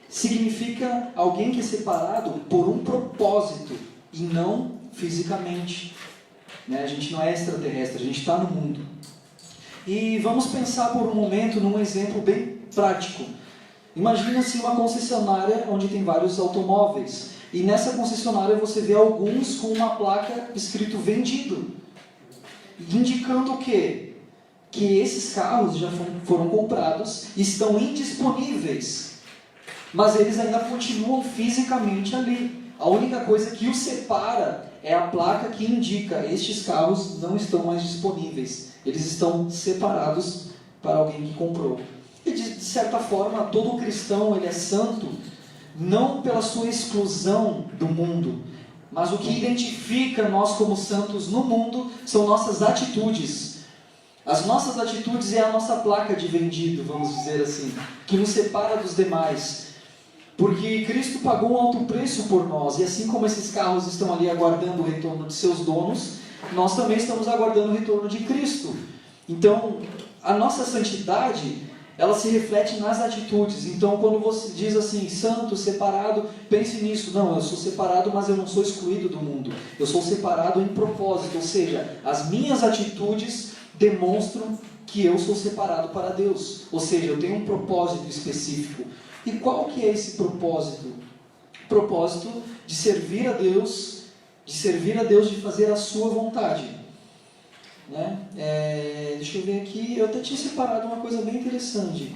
significa alguém que é separado por um propósito e não fisicamente, né? A gente não é extraterrestre, a gente está no mundo. E vamos pensar por um momento num exemplo bem prático. Imagina-se uma concessionária onde tem vários automóveis, e nessa concessionária você vê alguns com uma placa escrito vendido, indicando o quê? Que esses carros já foram comprados, estão indisponíveis, mas eles ainda continuam fisicamente ali. A única coisa que os separa é a placa que indica estes carros não estão mais disponíveis. Eles estão separados para alguém que comprou. E de certa forma, todo cristão ele é santo, não pela sua exclusão do mundo, mas o que identifica nós como santos no mundo são nossas atitudes. As nossas atitudes é a nossa placa de vendido, vamos dizer assim, que nos separa dos demais. Porque Cristo pagou um alto preço por nós, e assim como esses carros estão ali aguardando o retorno de seus donos, nós também estamos aguardando o retorno de Cristo. Então, a nossa santidade, ela se reflete nas atitudes. Então, quando você diz assim, santo, separado, pense nisso. Não, eu sou separado, mas eu não sou excluído do mundo. Eu sou separado em propósito, ou seja, as minhas atitudes demonstram que eu sou separado para Deus. Ou seja, eu tenho um propósito específico. E qual que é esse propósito? O propósito de servir a Deus, de fazer a sua vontade. Né? Deixa eu ver aqui, eu até tinha separado uma coisa bem interessante.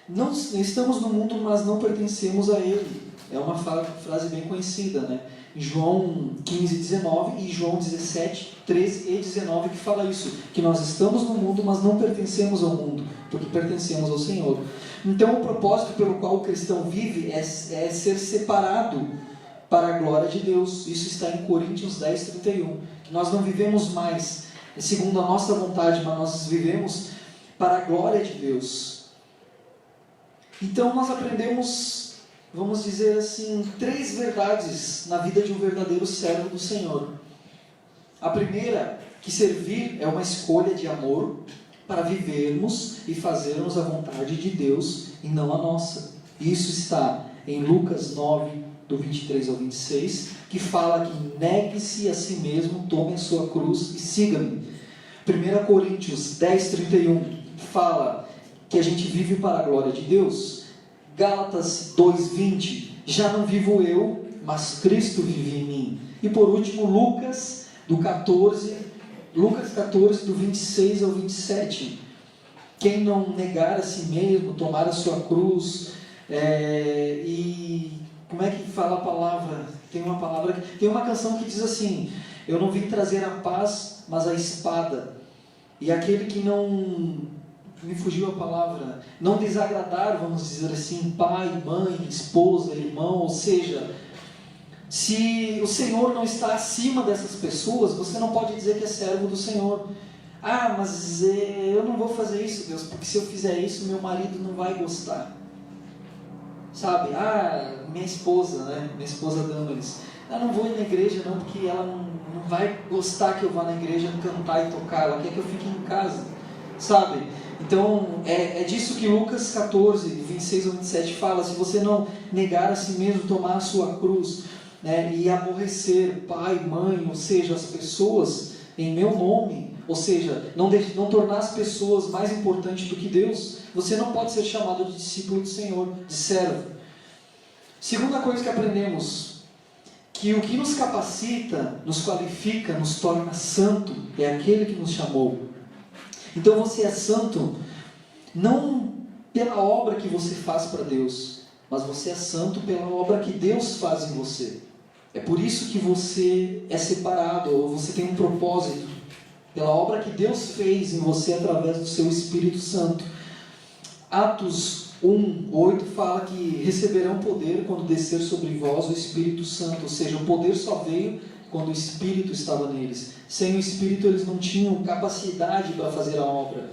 Não estamos no mundo, mas não pertencemos a ele. É uma frase bem conhecida, né? João 15, 19 e João 17, 13 e 19 que fala isso, que nós estamos no mundo, mas não pertencemos ao mundo, porque pertencemos ao Senhor. Então o propósito pelo qual o cristão vive é ser separado para a glória de Deus. Isso está em Coríntios 10, 31, que nós não vivemos mais segundo a nossa vontade, mas nós vivemos para a glória de Deus. Então nós aprendemos, vamos dizer assim, 3 verdades na vida de um verdadeiro servo do Senhor. A primeira, que servir é uma escolha de amor para vivermos e fazermos a vontade de Deus e não a nossa. Isso está em Lucas 9, do 23 ao 26, que fala que negue-se a si mesmo, tome a sua cruz e siga-me. 1 Coríntios 10, 31 fala que a gente vive para a glória de Deus. Gálatas 2:20, já não vivo eu, mas Cristo vive em mim. E por último, Lucas 14, do 26 ao 27. Quem não negar a si mesmo, tomar a sua cruz, e como é que fala a palavra? Tem uma canção que diz assim: eu não vim trazer a paz, mas a espada. E aquele que não, me fugiu a palavra, não desagradar, vamos dizer assim, pai, mãe, esposa, irmão, ou seja, se o Senhor não está acima dessas pessoas, você não pode dizer que é servo do Senhor. Mas eu não vou fazer isso, Deus, porque se eu fizer isso, meu marido não vai gostar. Sabe? Minha esposa, né? Minha esposa Damaris, eu não vou ir na igreja não, porque ela não vai gostar que eu vá na igreja cantar e tocar, ela quer que eu fique em casa, sabe? Então, é disso que Lucas 14, 26 ao 27 fala: se você não negar a si mesmo, tomar a sua cruz, né, e aborrecer pai, mãe, ou seja, as pessoas em meu nome, ou seja, não tornar as pessoas mais importantes do que Deus, você não pode ser chamado de discípulo do Senhor, de servo. Segunda coisa que aprendemos, que o que nos capacita, nos qualifica, nos torna santo, é aquele que nos chamou. Então você é santo não pela obra que você faz para Deus, mas você é santo pela obra que Deus faz em você. É por isso que você é separado, ou você tem um propósito, pela obra que Deus fez em você através do seu Espírito Santo. Atos 1:8 fala que receberão poder quando descer sobre vós o Espírito Santo, ou seja, o poder só veio quando o Espírito estava neles. Sem o Espírito eles não tinham capacidade para fazer a obra.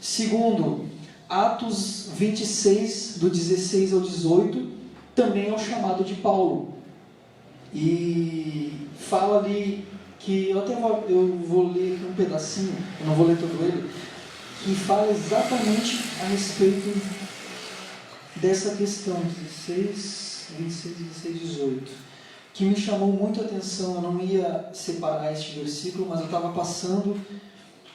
Segundo, Atos 26, do 16 ao 18, também é o chamado de Paulo. E fala ali que, eu vou ler aqui um pedacinho, eu não vou ler todo ele, que fala exatamente a respeito dessa questão, 26, 18, que me chamou muito a atenção. Eu não ia separar este versículo, mas eu estava passando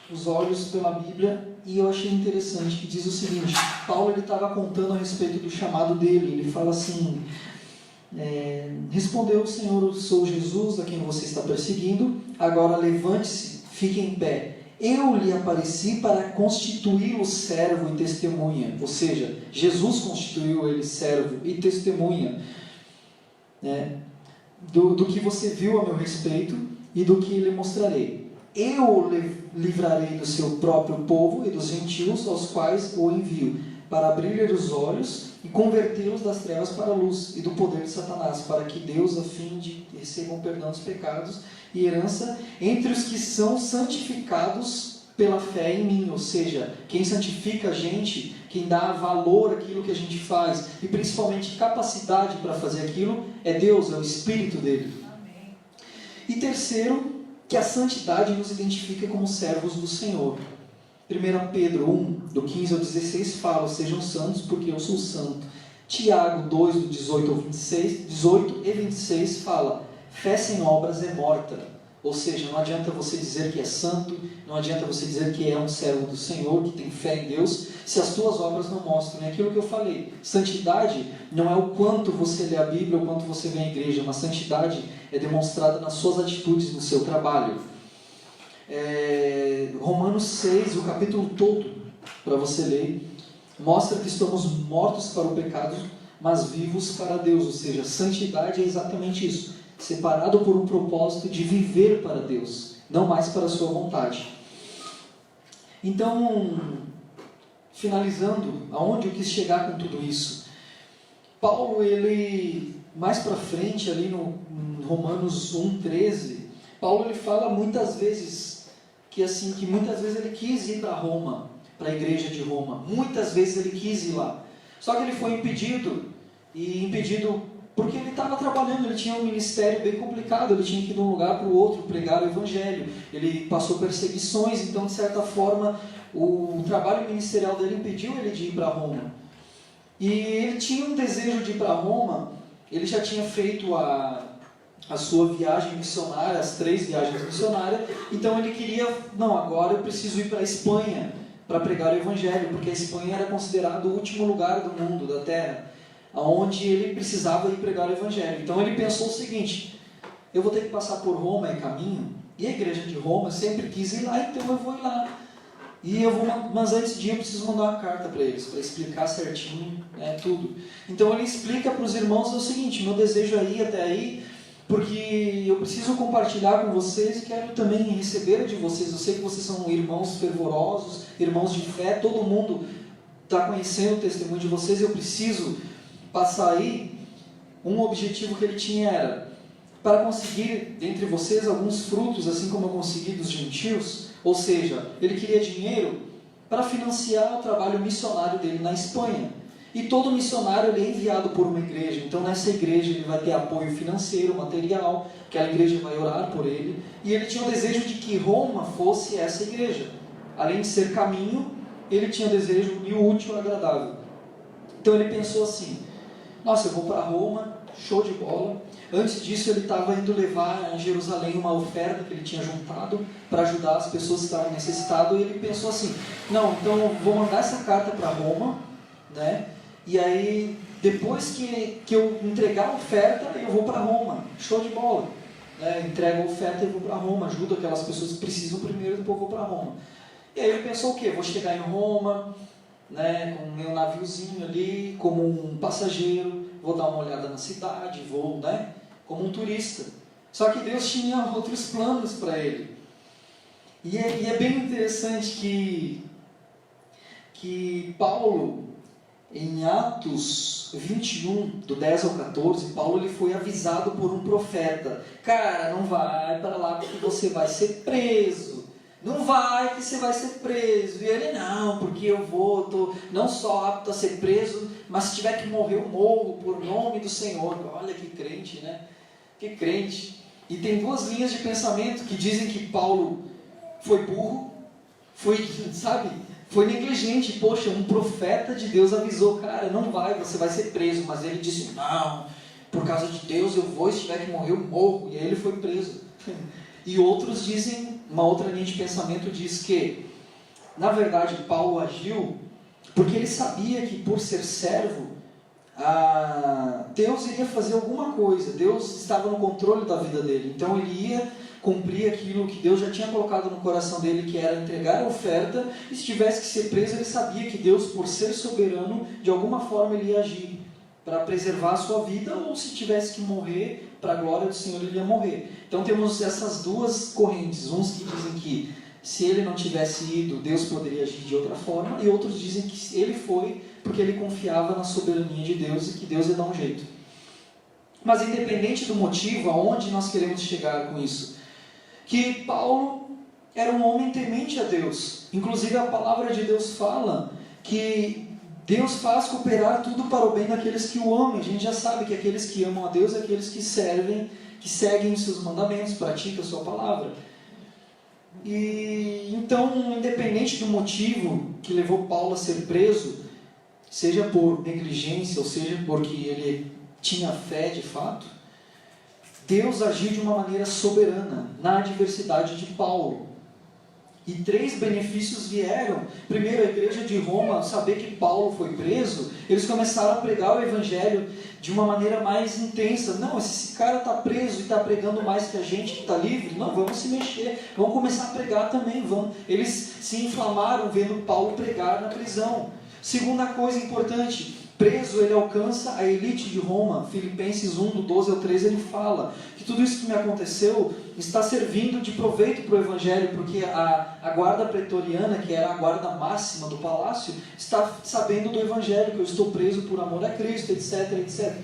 os olhos pela Bíblia e eu achei interessante, que diz o seguinte: Paulo estava contando a respeito do chamado dele. Ele fala assim: respondeu o Senhor: eu sou Jesus, a quem você está perseguindo, agora levante-se, fique em pé. Eu lhe apareci para constituí-lo servo e testemunha. Ou seja, Jesus constituiu ele servo e testemunha, né, do que você viu a meu respeito e do que lhe mostrarei. Eu livrarei do seu próprio povo e dos gentios aos quais o envio, para abrir-lhe os olhos e convertê-los das trevas para a luz e do poder de Satanás, para que Deus, a fim de recebam perdão dos pecados e herança entre os que são santificados pela fé em mim. Ou seja, quem santifica a gente, quem dá valor àquilo que a gente faz e principalmente capacidade para fazer aquilo, é Deus, é o Espírito dele. Amém. E terceiro, que a santidade nos identifica como servos do Senhor. 1 Pedro 1, do 15 ao 16 fala: sejam santos porque eu sou santo. Tiago 2, do 18 e 26 fala: fé sem obras é morta. Ou seja, não adianta você dizer que é santo, não adianta você dizer que é um servo do Senhor, que tem fé em Deus, se as tuas obras não mostram. É aquilo que eu falei. Santidade não é o quanto você lê a Bíblia, o quanto você vem à igreja, mas santidade é demonstrada nas suas atitudes, no seu trabalho. Romanos 6, o capítulo todo, para você ler, mostra que estamos mortos para o pecado, mas vivos para Deus. Ou seja, santidade é exatamente isso. Separado por um propósito de viver para Deus, não mais para a sua vontade. Então, finalizando, aonde eu quis chegar com tudo isso? Paulo, ele, mais para frente, ali no Romanos 1,13, Paulo ele fala muitas vezes que muitas vezes ele quis ir para Roma, para a igreja de Roma. Muitas vezes ele quis ir lá. Só que ele foi impedido porque ele estava trabalhando, ele tinha um ministério bem complicado, ele tinha que ir de um lugar para o outro, pregar o evangelho, ele passou perseguições, então de certa forma o trabalho ministerial dele impediu ele de ir para Roma. E ele tinha um desejo de ir para Roma, ele já tinha feito a sua viagem missionária, as 3 viagens missionárias, então ele queria, agora eu preciso ir para a Espanha para pregar o evangelho, porque a Espanha era considerado o último lugar do mundo, da terra, onde ele precisava ir pregar o evangelho. Então ele pensou o seguinte: eu vou ter que passar por Roma, é caminho, e a igreja de Roma sempre quis ir lá, então eu vou ir lá. Mas antes de ir eu preciso mandar uma carta para eles, para explicar certinho tudo. Então ele explica para os irmãos o seguinte: meu desejo é ir até aí, porque eu preciso compartilhar com vocês e quero também receber de vocês. Eu sei que vocês são irmãos fervorosos, irmãos de fé, todo mundo está conhecendo o testemunho de vocês, eu preciso passar aí. Um objetivo que ele tinha era para conseguir dentre vocês alguns frutos, assim como eu consegui dos gentios. Ou seja, ele queria dinheiro para financiar o trabalho missionário dele na Espanha. E todo missionário ele é enviado por uma igreja. Então nessa igreja ele vai ter apoio financeiro, material, aquela igreja vai orar por ele. E ele tinha o desejo de que Roma fosse essa igreja. Além de ser caminho, ele tinha o desejo de útil e agradável. Então ele pensou assim: nossa, eu vou para Roma, show de bola. Antes disso ele estava indo levar em Jerusalém uma oferta que ele tinha juntado para ajudar as pessoas que estavam necessitadas. E ele pensou assim: não, então eu vou mandar essa carta para Roma, né? E aí depois que eu entregar a oferta, eu vou para Roma, show de bola, né? Entrego a oferta e vou para Roma, ajudo aquelas pessoas que precisam primeiro, depois eu vou para Roma. E aí ele pensou o quê? Vou chegar em Roma, né, com o meu naviozinho ali, como um passageiro, vou dar uma olhada na cidade, vou, como um turista. Só que Deus tinha outros planos para ele. E é bem interessante que Paulo, em Atos 21, do 10 ao 14, Paulo ele foi avisado por um profeta: cara, não vai para lá porque você vai ser preso. Não vai que você vai ser preso. E ele: não, porque eu estou não só apto a ser preso, mas se tiver que morrer eu morro por nome do Senhor. Olha que crente, né? Que crente. E tem 2 linhas de pensamento que dizem que Paulo foi burro, foi negligente. Poxa, um profeta de Deus avisou: cara, não vai, você vai ser preso. Mas ele disse: não, por causa de Deus eu vou, se tiver que morrer eu morro. E aí ele foi preso. E outros dizem, uma outra linha de pensamento diz que, na verdade, Paulo agiu porque ele sabia que, por ser servo, Deus iria fazer alguma coisa. Deus estava no controle da vida dele. Então ele ia cumprir aquilo que Deus já tinha colocado no coração dele, que era entregar a oferta. E se tivesse que ser preso, ele sabia que Deus, por ser soberano, de alguma forma ele ia agir para preservar a sua vida, ou se tivesse que morrer, para a glória do Senhor ele ia morrer. Então temos essas 2 correntes, uns que dizem que se ele não tivesse ido, Deus poderia agir de outra forma, e outros dizem que ele foi porque ele confiava na soberania de Deus e que Deus ia dar um jeito. Mas independente do motivo, aonde nós queremos chegar com isso? Que Paulo era um homem temente a Deus. Inclusive a palavra de Deus fala que Deus faz cooperar tudo para o bem daqueles que o amam. A gente já sabe que aqueles que amam a Deus são aqueles que servem, que seguem os seus mandamentos, praticam a sua palavra. E então, independente do motivo que levou Paulo a ser preso, seja por negligência ou seja porque ele tinha fé de fato, Deus agiu de uma maneira soberana na adversidade de Paulo. E 3 benefícios vieram. Primeiro, a igreja de Roma, saber que Paulo foi preso, eles começaram a pregar o evangelho de uma maneira mais intensa. Não, esse cara está preso e está pregando mais que a gente que está livre. Não, vamos se mexer, vamos começar a pregar também. Eles se inflamaram vendo Paulo pregar na prisão. Segunda coisa importante, preso ele alcança a elite de Roma. Filipenses 1, do 12 ao 13, ele fala que tudo isso que me aconteceu está servindo de proveito para o evangelho, porque a guarda pretoriana, que era a guarda máxima do palácio, está sabendo do evangelho, que eu estou preso por amor a Cristo, etc, etc.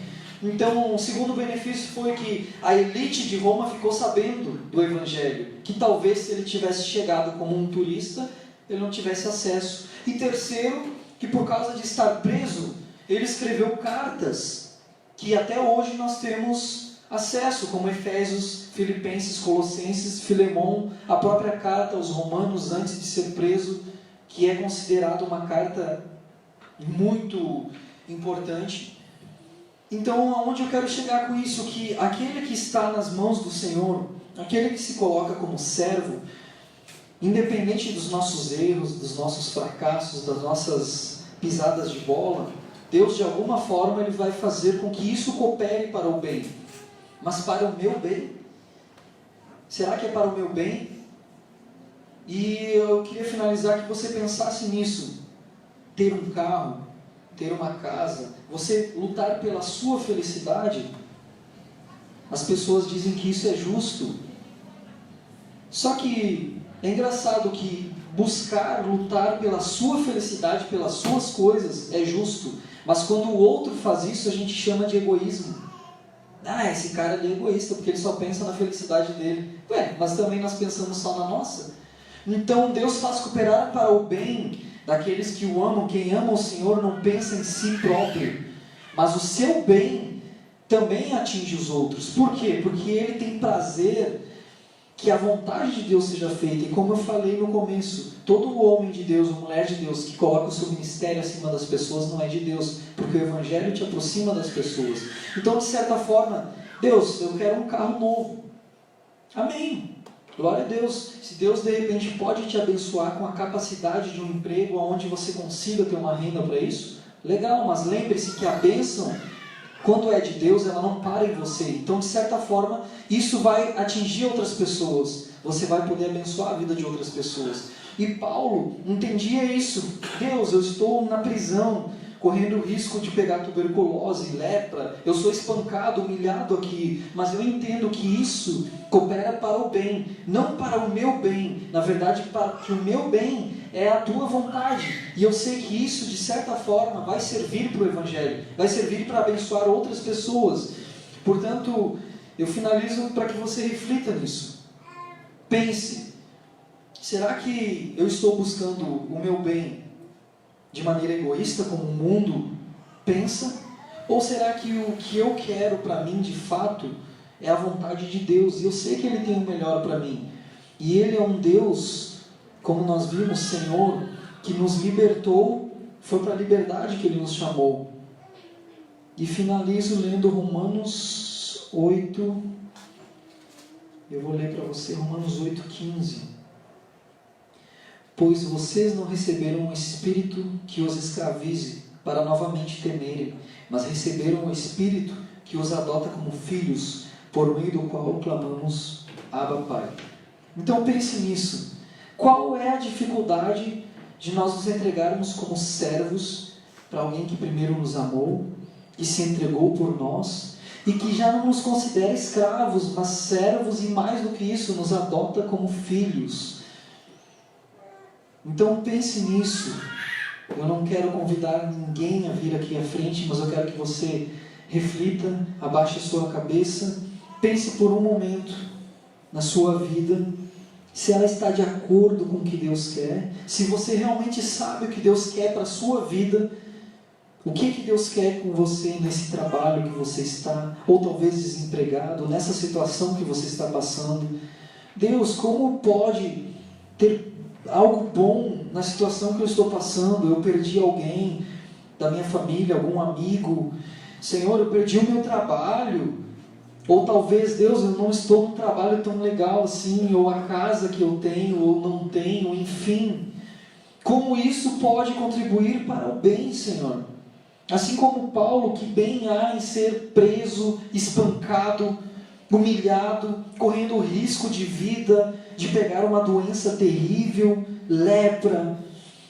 Então, o segundo benefício foi que a elite de Roma ficou sabendo do evangelho, que talvez se ele tivesse chegado como um turista, ele não tivesse acesso. E terceiro, que por causa de estar preso, ele escreveu cartas que até hoje nós temos acesso, como Efésios, Filipenses, Colossenses, Filemão, a própria carta aos Romanos antes de ser preso, que é considerada uma carta muito importante. Então, aonde eu quero chegar com isso? Que aquele que está nas mãos do Senhor, aquele que se coloca como servo, independente dos nossos erros, dos nossos fracassos, das nossas pisadas de bola, Deus de alguma forma ele vai fazer com que isso coopere para o bem. Mas para o meu bem? Será que é para o meu bem? E eu queria finalizar que você pensasse nisso. Ter um carro, ter uma casa, você lutar pela sua felicidade. As pessoas dizem que isso é justo. Só que é engraçado que buscar, lutar pela sua felicidade, pelas suas coisas, é justo. Mas quando o outro faz isso, a gente chama de egoísmo. Esse cara é egoísta, porque ele só pensa na felicidade dele. Mas também nós pensamos só na nossa. Então Deus faz cooperar para o bem daqueles que o amam. Quem ama o Senhor não pensa em si próprio, mas o seu bem também atinge os outros. Por quê? Porque Ele tem prazer que a vontade de Deus seja feita. E como eu falei no começo, todo homem de Deus, ou mulher de Deus, que coloca o seu ministério acima das pessoas, não é de Deus, porque o Evangelho te aproxima das pessoas. Então, de certa forma, Deus, eu quero um carro novo. Amém. Glória a Deus. Se Deus de repente pode te abençoar com a capacidade de um emprego onde você consiga ter uma renda para isso, legal, mas lembre-se que a bênção, quando é de Deus, ela não para em você. Então, de certa forma, isso vai atingir outras pessoas. Você vai poder abençoar a vida de outras pessoas. E Paulo entendia isso. Deus, eu estou na prisão, correndo o risco de pegar tuberculose, lepra. Eu sou espancado, humilhado aqui. Mas eu entendo que isso coopera para o bem, não para o meu bem. Na verdade, para que o meu bem é a tua vontade. E eu sei que isso, de certa forma, vai servir para o Evangelho. Vai servir para abençoar outras pessoas. Portanto, eu finalizo para que você reflita nisso. Pense. Será que eu estou buscando o meu bem de maneira egoísta, como o mundo pensa? Ou será que o que eu quero para mim, de fato, é a vontade de Deus? E eu sei que Ele tem o melhor para mim. E Ele é um Deus, como nós vimos, Senhor, que nos libertou. Foi para a liberdade que Ele nos chamou. E finalizo lendo Romanos 8. Eu vou ler para você Romanos 8,15. Pois vocês não receberam um espírito que os escravize para novamente temerem, mas receberam um espírito que os adota como filhos, por meio do qual clamamos, Abba, Pai. Então pense nisso. Qual é a dificuldade de nós nos entregarmos como servos para alguém que primeiro nos amou e se entregou por nós, e que já não nos considera escravos, mas servos, e mais do que isso, nos adota como filhos? Então pense nisso. Eu não quero convidar ninguém a vir aqui à frente, mas eu quero que você reflita, abaixe a sua cabeça, pense por um momento na sua vida, se ela está de acordo com o que Deus quer, se você realmente sabe o que Deus quer para a sua vida, o que Deus quer com você nesse trabalho que você está, ou talvez desempregado, nessa situação que você está passando. Deus, como pode ter algo bom na situação que eu estou passando? Eu perdi alguém da minha família, algum amigo. Senhor, eu perdi o meu trabalho. Ou talvez, Deus, eu não estou num trabalho tão legal assim, ou a casa que eu tenho, ou não tenho, enfim. Como isso pode contribuir para o bem, Senhor? Assim como Paulo, que bem há em ser preso, espancado, humilhado, correndo risco de vida, de pegar uma doença terrível, lepra,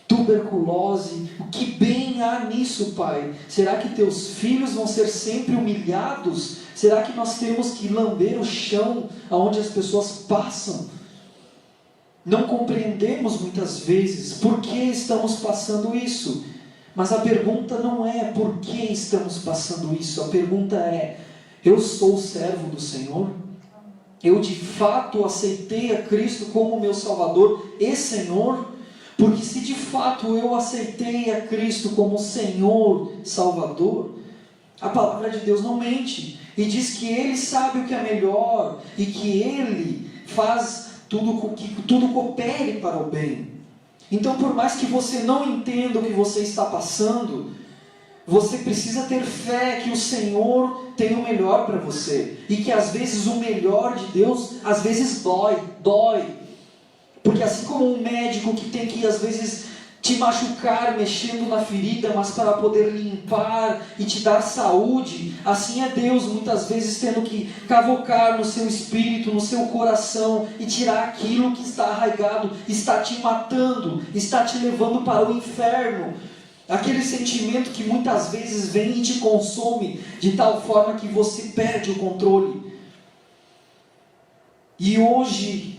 tuberculose. O que bem há nisso, Pai? Será que teus filhos vão ser sempre humilhados? Será que nós temos que lamber o chão aonde as pessoas passam? Não compreendemos muitas vezes por que estamos passando isso. Mas a pergunta não é por que estamos passando isso. A pergunta é: eu sou servo do Senhor? Eu de fato aceitei a Cristo como meu Salvador e Senhor? Porque se de fato eu aceitei a Cristo como Senhor, Salvador, a palavra de Deus não mente. E diz que Ele sabe o que é melhor e que Ele faz que tudo coopere para o bem. Então, por mais que você não entenda o que você está passando, você precisa ter fé que o Senhor tem o melhor para você. E que às vezes o melhor de Deus, às vezes dói. Porque assim como um médico que tem que às vezes te machucar mexendo na ferida, mas para poder limpar e te dar saúde, assim é Deus muitas vezes tendo que cavocar no seu espírito, no seu coração e tirar aquilo que está arraigado, está te matando, está te levando para o inferno. Aquele sentimento que muitas vezes vem e te consome de tal forma que você perde o controle. E hoje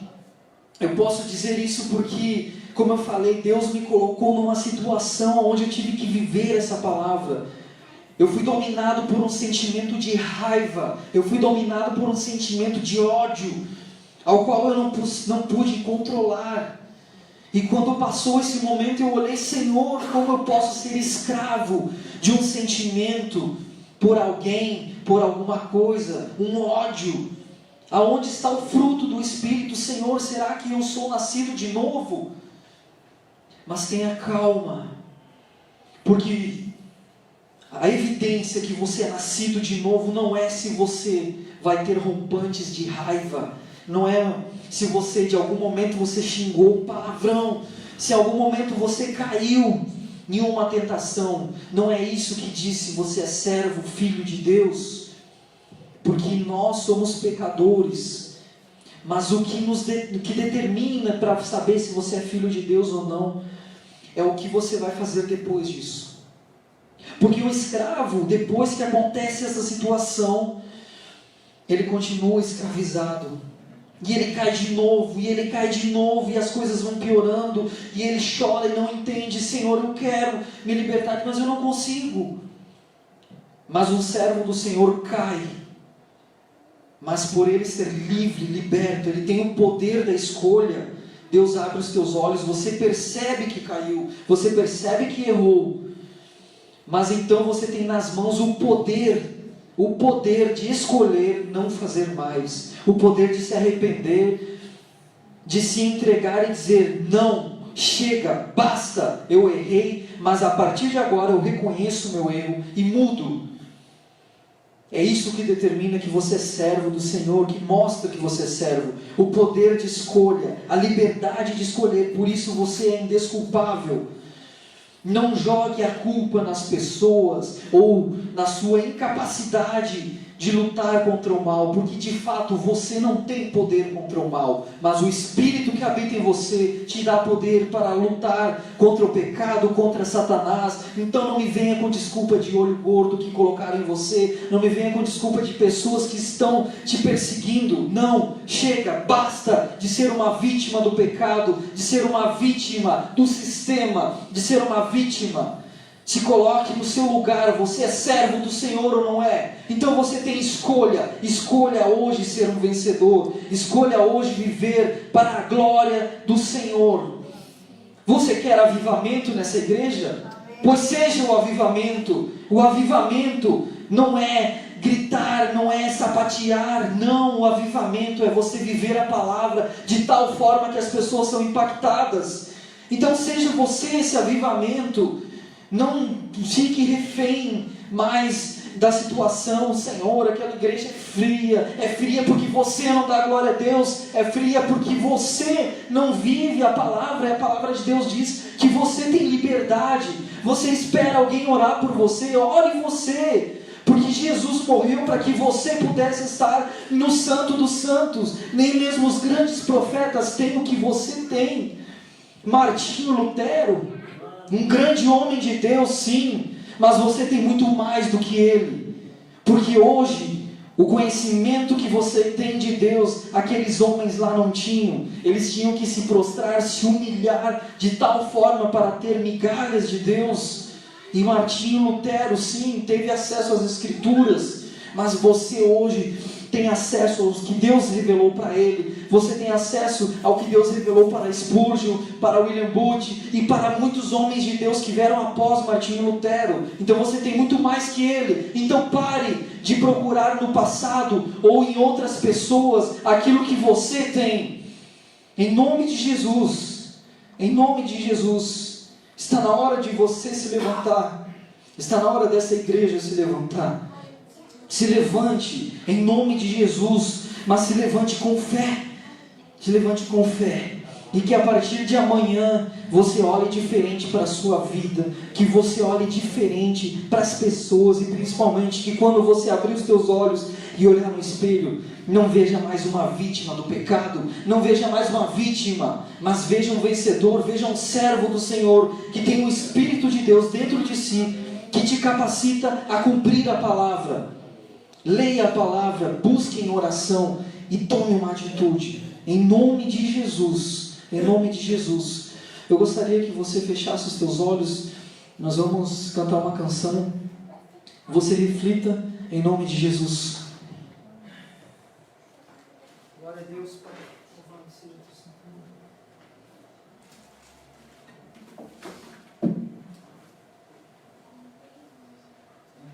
eu posso dizer isso porque, como eu falei, Deus me colocou numa situação onde eu tive que viver essa palavra. Eu fui dominado por um sentimento de raiva, eu fui dominado por um sentimento de ódio, ao qual eu não pude controlar. E quando passou esse momento eu olhei: Senhor, como eu posso ser escravo de um sentimento por alguém, por alguma coisa, um ódio? Aonde está o fruto do Espírito, Senhor? Será que eu sou nascido de novo? Mas tenha calma, porque a evidência que você é nascido de novo não é se você vai ter rompantes de raiva, não é se você de algum momento você xingou um palavrão, se em algum momento você caiu em uma tentação. Não é isso que diz se você é servo, filho de Deus. Porque nós somos pecadores, mas o que determina para saber se você é filho de Deus ou não, é o que você vai fazer depois disso. Porque o escravo, depois que acontece essa situação, ele continua escravizado, e ele cai de novo, e ele cai de novo, e as coisas vão piorando, e ele chora e não entende: Senhor, eu quero me libertar, mas eu não consigo. Mas um servo do Senhor cai, mas por ele ser livre, liberto, ele tem o poder da escolha. Deus abre os teus olhos, você percebe que caiu, você percebe que errou, mas então você tem nas mãos o poder de escolher não fazer mais, o poder de se arrepender, de se entregar e dizer: não, chega, basta, eu errei, mas a partir de agora eu reconheço o meu erro e mudo. É isso que determina que você é servo do Senhor, que mostra que você é servo. O poder de escolha, a liberdade de escolher. Por isso você é indesculpável. Não jogue a culpa nas pessoas ou na sua incapacidade de lutar contra o mal, porque de fato você não tem poder contra o mal, mas o Espírito que habita em você te dá poder para lutar contra o pecado, contra Satanás. Então não me venha com desculpa de olho gordo que colocaram em você, não me venha com desculpa de pessoas que estão te perseguindo. Não, chega, basta de ser uma vítima do pecado, de ser uma vítima do sistema, de ser uma vítima. Se coloque no seu lugar, você é servo do Senhor ou não é? Então você tem escolha hoje ser um vencedor, escolha hoje viver para a glória do Senhor. Você quer avivamento nessa igreja? Pois seja o avivamento não é gritar, não é sapatear, não, o avivamento é você viver a palavra de tal forma que as pessoas são impactadas. Então seja você esse avivamento. Não fique refém mais da situação. Senhor, aquela igreja é fria porque você não dá glória a Deus, é fria porque você não vive a palavra, e a palavra de Deus diz que você tem liberdade, você espera alguém orar por você, ore você, porque Jesus morreu para que você pudesse estar no Santo dos Santos. Nem mesmo os grandes profetas têm o que você tem. Martinho Lutero, um grande homem de Deus, sim, mas você tem muito mais do que ele, porque hoje o conhecimento que você tem de Deus, aqueles homens lá não tinham. Eles tinham que se prostrar, se humilhar de tal forma para ter migalhas de Deus. E Martinho Lutero, sim, teve acesso às Escrituras, mas você hoje tem acesso aos que Deus revelou para ele. Você tem acesso ao que Deus revelou para Spurgeon, para William Booth e para muitos homens de Deus que vieram após Martinho Lutero. Então você tem muito mais que ele. Então pare de procurar no passado ou em outras pessoas aquilo que você tem. Em nome de Jesus, em nome de Jesus. Está na hora de você se levantar. Está na hora dessa igreja se levantar. Se levante em nome de Jesus, mas se levante com fé. Se levante com fé. E que a partir de amanhã você olhe diferente para a sua vida. Que você olhe diferente para as pessoas. E principalmente que quando você abrir os teus olhos e olhar no espelho, não veja mais uma vítima do pecado, não veja mais uma vítima, mas veja um vencedor, veja um servo do Senhor, que tem o Espírito de Deus dentro de si, que te capacita a cumprir a palavra. Leia a palavra, busque em oração e tome uma atitude, em nome de Jesus, em nome de Jesus. Eu gostaria que você fechasse os teus olhos, nós vamos cantar uma canção, você reflita em nome de Jesus. Glória a Deus, Pai. Louvado seja o teu santo nome.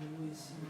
Aleluia, Senhor.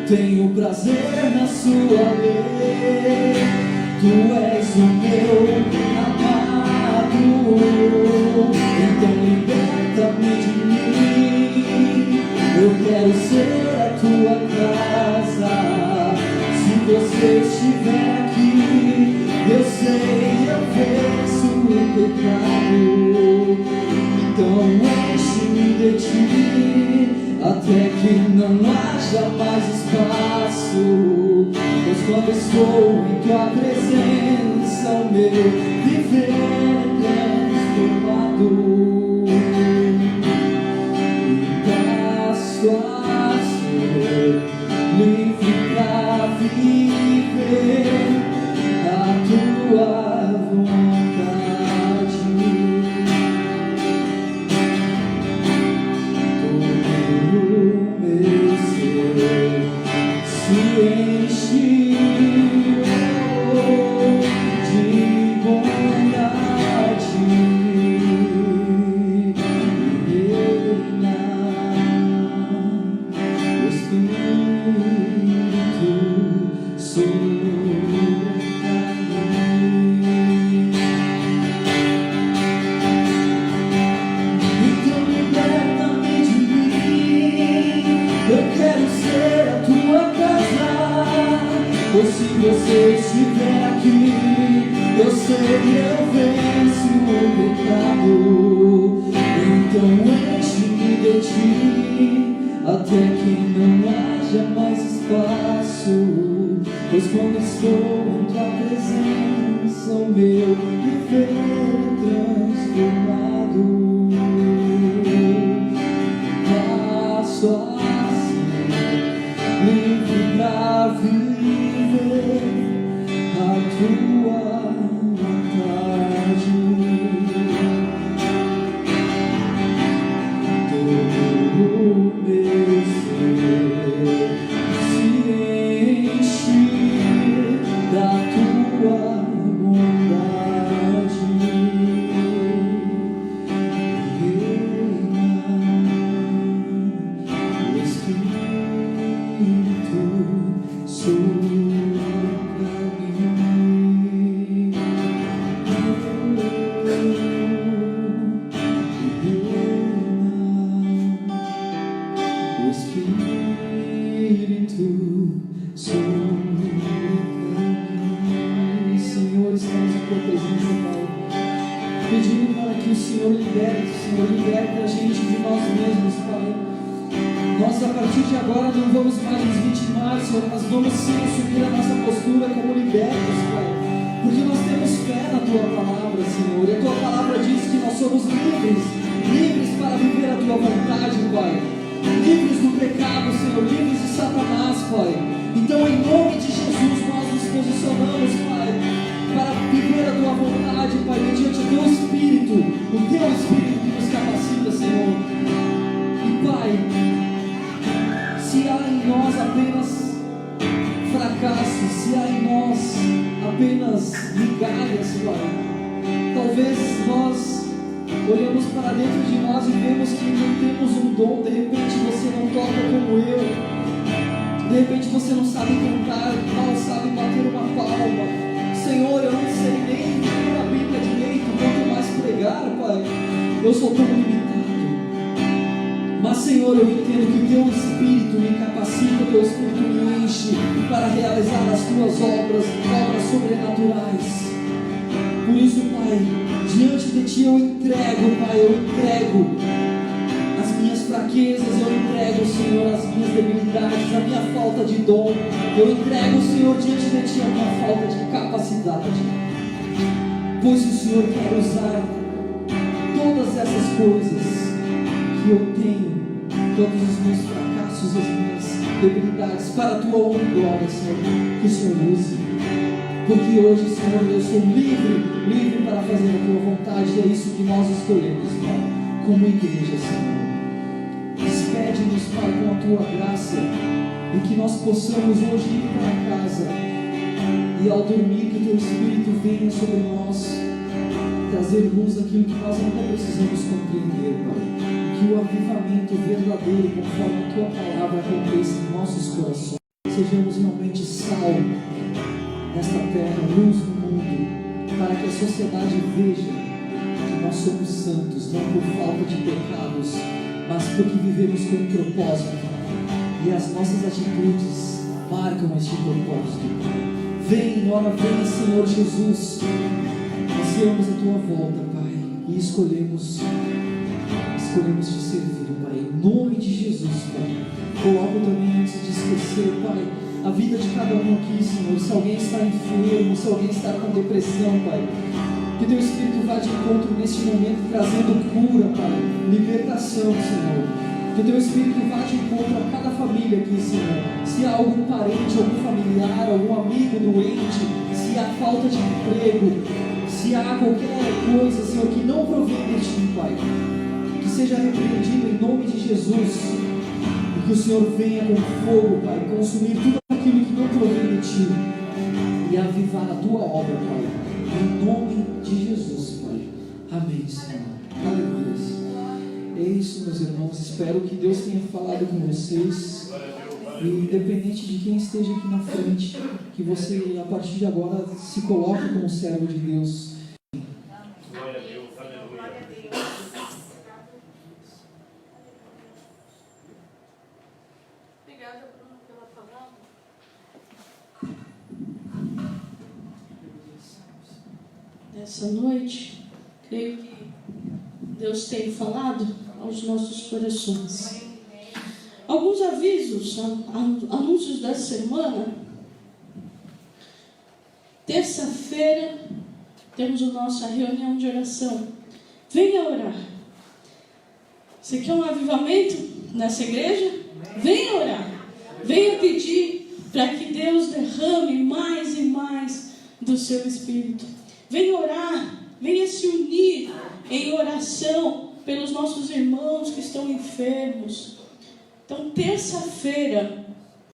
Tenho prazer na sua lei, tu és o meu amado, então liberta-me de mim, eu quero ser a tua casa. até que não haja mais espaço. Pois quando estou em tua presença, o meu viver é transformado. E passo a ser livre pra viver a tua vontade. Todo meu ser se enche de bondade. Reina o Espírito sobre mim. Então liberta-me de mim. Eu quero ser a tua casa. Pois se você estiver aqui, eu sei, eu venço o pecado. Então enche-me de ti, até que não haja mais espaço. Pois quando estou em tua presença, o meu viver é transformado. Passo a ser livre pra viver a tua vontade. Todo meu ser se enche da tua bondade. Reina o Espírito sobre mim. O Espírito sobre mim. Senhor, estamos em tua presença, Pai, pedindo para que o Senhor liberte a gente de nós mesmos, Pai. Nós, a partir de agora, não vamos mais nos vitimar, Senhor, mas vamos sim assumir a nossa postura como libertos, Pai, porque nós temos fé na tua palavra, Senhor, e a tua palavra diz que nós somos livres para viver a tua vontade, Pai, livres do pecado, Senhor, livres de Satanás, Pai. Então, em nome de Jesus, nós nos posicionamos, Pai, para viver a tua vontade, Pai, mediante o teu Espírito, que nos capacita, Senhor. E, Pai, se há em nós apenas fracasso, se há em nós apenas migalhas, Pai, talvez nós olhamos para dentro de nós e vemos que não temos um dom. De repente você não toca como eu, de repente você não sabe cantar, mal sabe bater uma palma. Senhor, eu não sei nem ler a Bíblia direito, quanto mais pregar, Pai, eu sou tão limitado. Mas, Senhor, eu entendo que o teu Espírito me capacita, o teu Espírito me enche para realizar as tuas obras sobrenaturais. Por isso, Pai, diante de ti eu entrego, Pai, eu entrego as minhas fraquezas, eu entrego, Senhor, as minhas debilidades, a minha falta de dom. Eu entrego, Senhor, diante de ti a minha falta de capacidade. Pois o Senhor quer usar todas essas coisas que eu tenho, todos os meus fracassos, as minhas debilidades, para a tua honra e glória, Senhor, que o Senhor use. Porque hoje, Senhor, eu sou livre para fazer a tua vontade, e é isso que nós escolhemos, Pai, como igreja, Senhor. Despede-nos, Pai, com a tua graça, e que nós possamos hoje ir para casa, e ao dormir, que o teu Espírito venha sobre nós, trazer luz àquilo que nós ainda precisamos compreender, Pai. Que o avivamento verdadeiro, conforme a tua palavra, aconteça em nossos corações. Sejamos realmente sal nesta terra, luz no mundo, para que a sociedade veja que nós somos santos, não por falta de pecados, mas porque vivemos com um propósito, e as nossas atitudes marcam este propósito. Vem, ora vem, Senhor Jesus, ansiamos a tua volta, Pai, e escolhemos te servir, Pai. nome de Jesus, Pai. Coloco também, antes de esquecer, Pai, a vida de cada um aqui, Senhor. Se alguém está enfermo, se alguém está com depressão, Pai, que Teu Espírito vá de encontro neste momento, trazendo cura, Pai, libertação, Senhor. Que Teu Espírito vá de encontro a cada família aqui, Senhor. Se há algum parente, algum familiar, algum amigo doente, se há falta de emprego, se há qualquer coisa, Senhor, que não provém de Ti, Pai, que seja repreendido em nome de Jesus. E que o Senhor venha com fogo, Pai, consumir tudo aquilo que não provém de Ti e avivar a Tua obra, Pai. Em nome de Jesus, Pai. Amém, Senhor. Aleluia. É isso, meus irmãos. Espero que Deus tenha falado com vocês. E independente de quem esteja aqui na frente, que você, a partir de agora, se coloque como servo de Deus. Glória a Deus. Aleluia. Obrigada, Bruno, pela palavra. Nessa noite, creio que Deus tem falado aos nossos corações. Alguns avisos, anúncios da semana. Terça-feira temos a nossa reunião de oração. Venha orar. Você quer um avivamento nessa igreja? Venha orar. Venha pedir para que Deus derrame mais e mais do seu Espírito. Venha orar. Venha se unir em oração pelos nossos irmãos que estão enfermos. Então, terça-feira,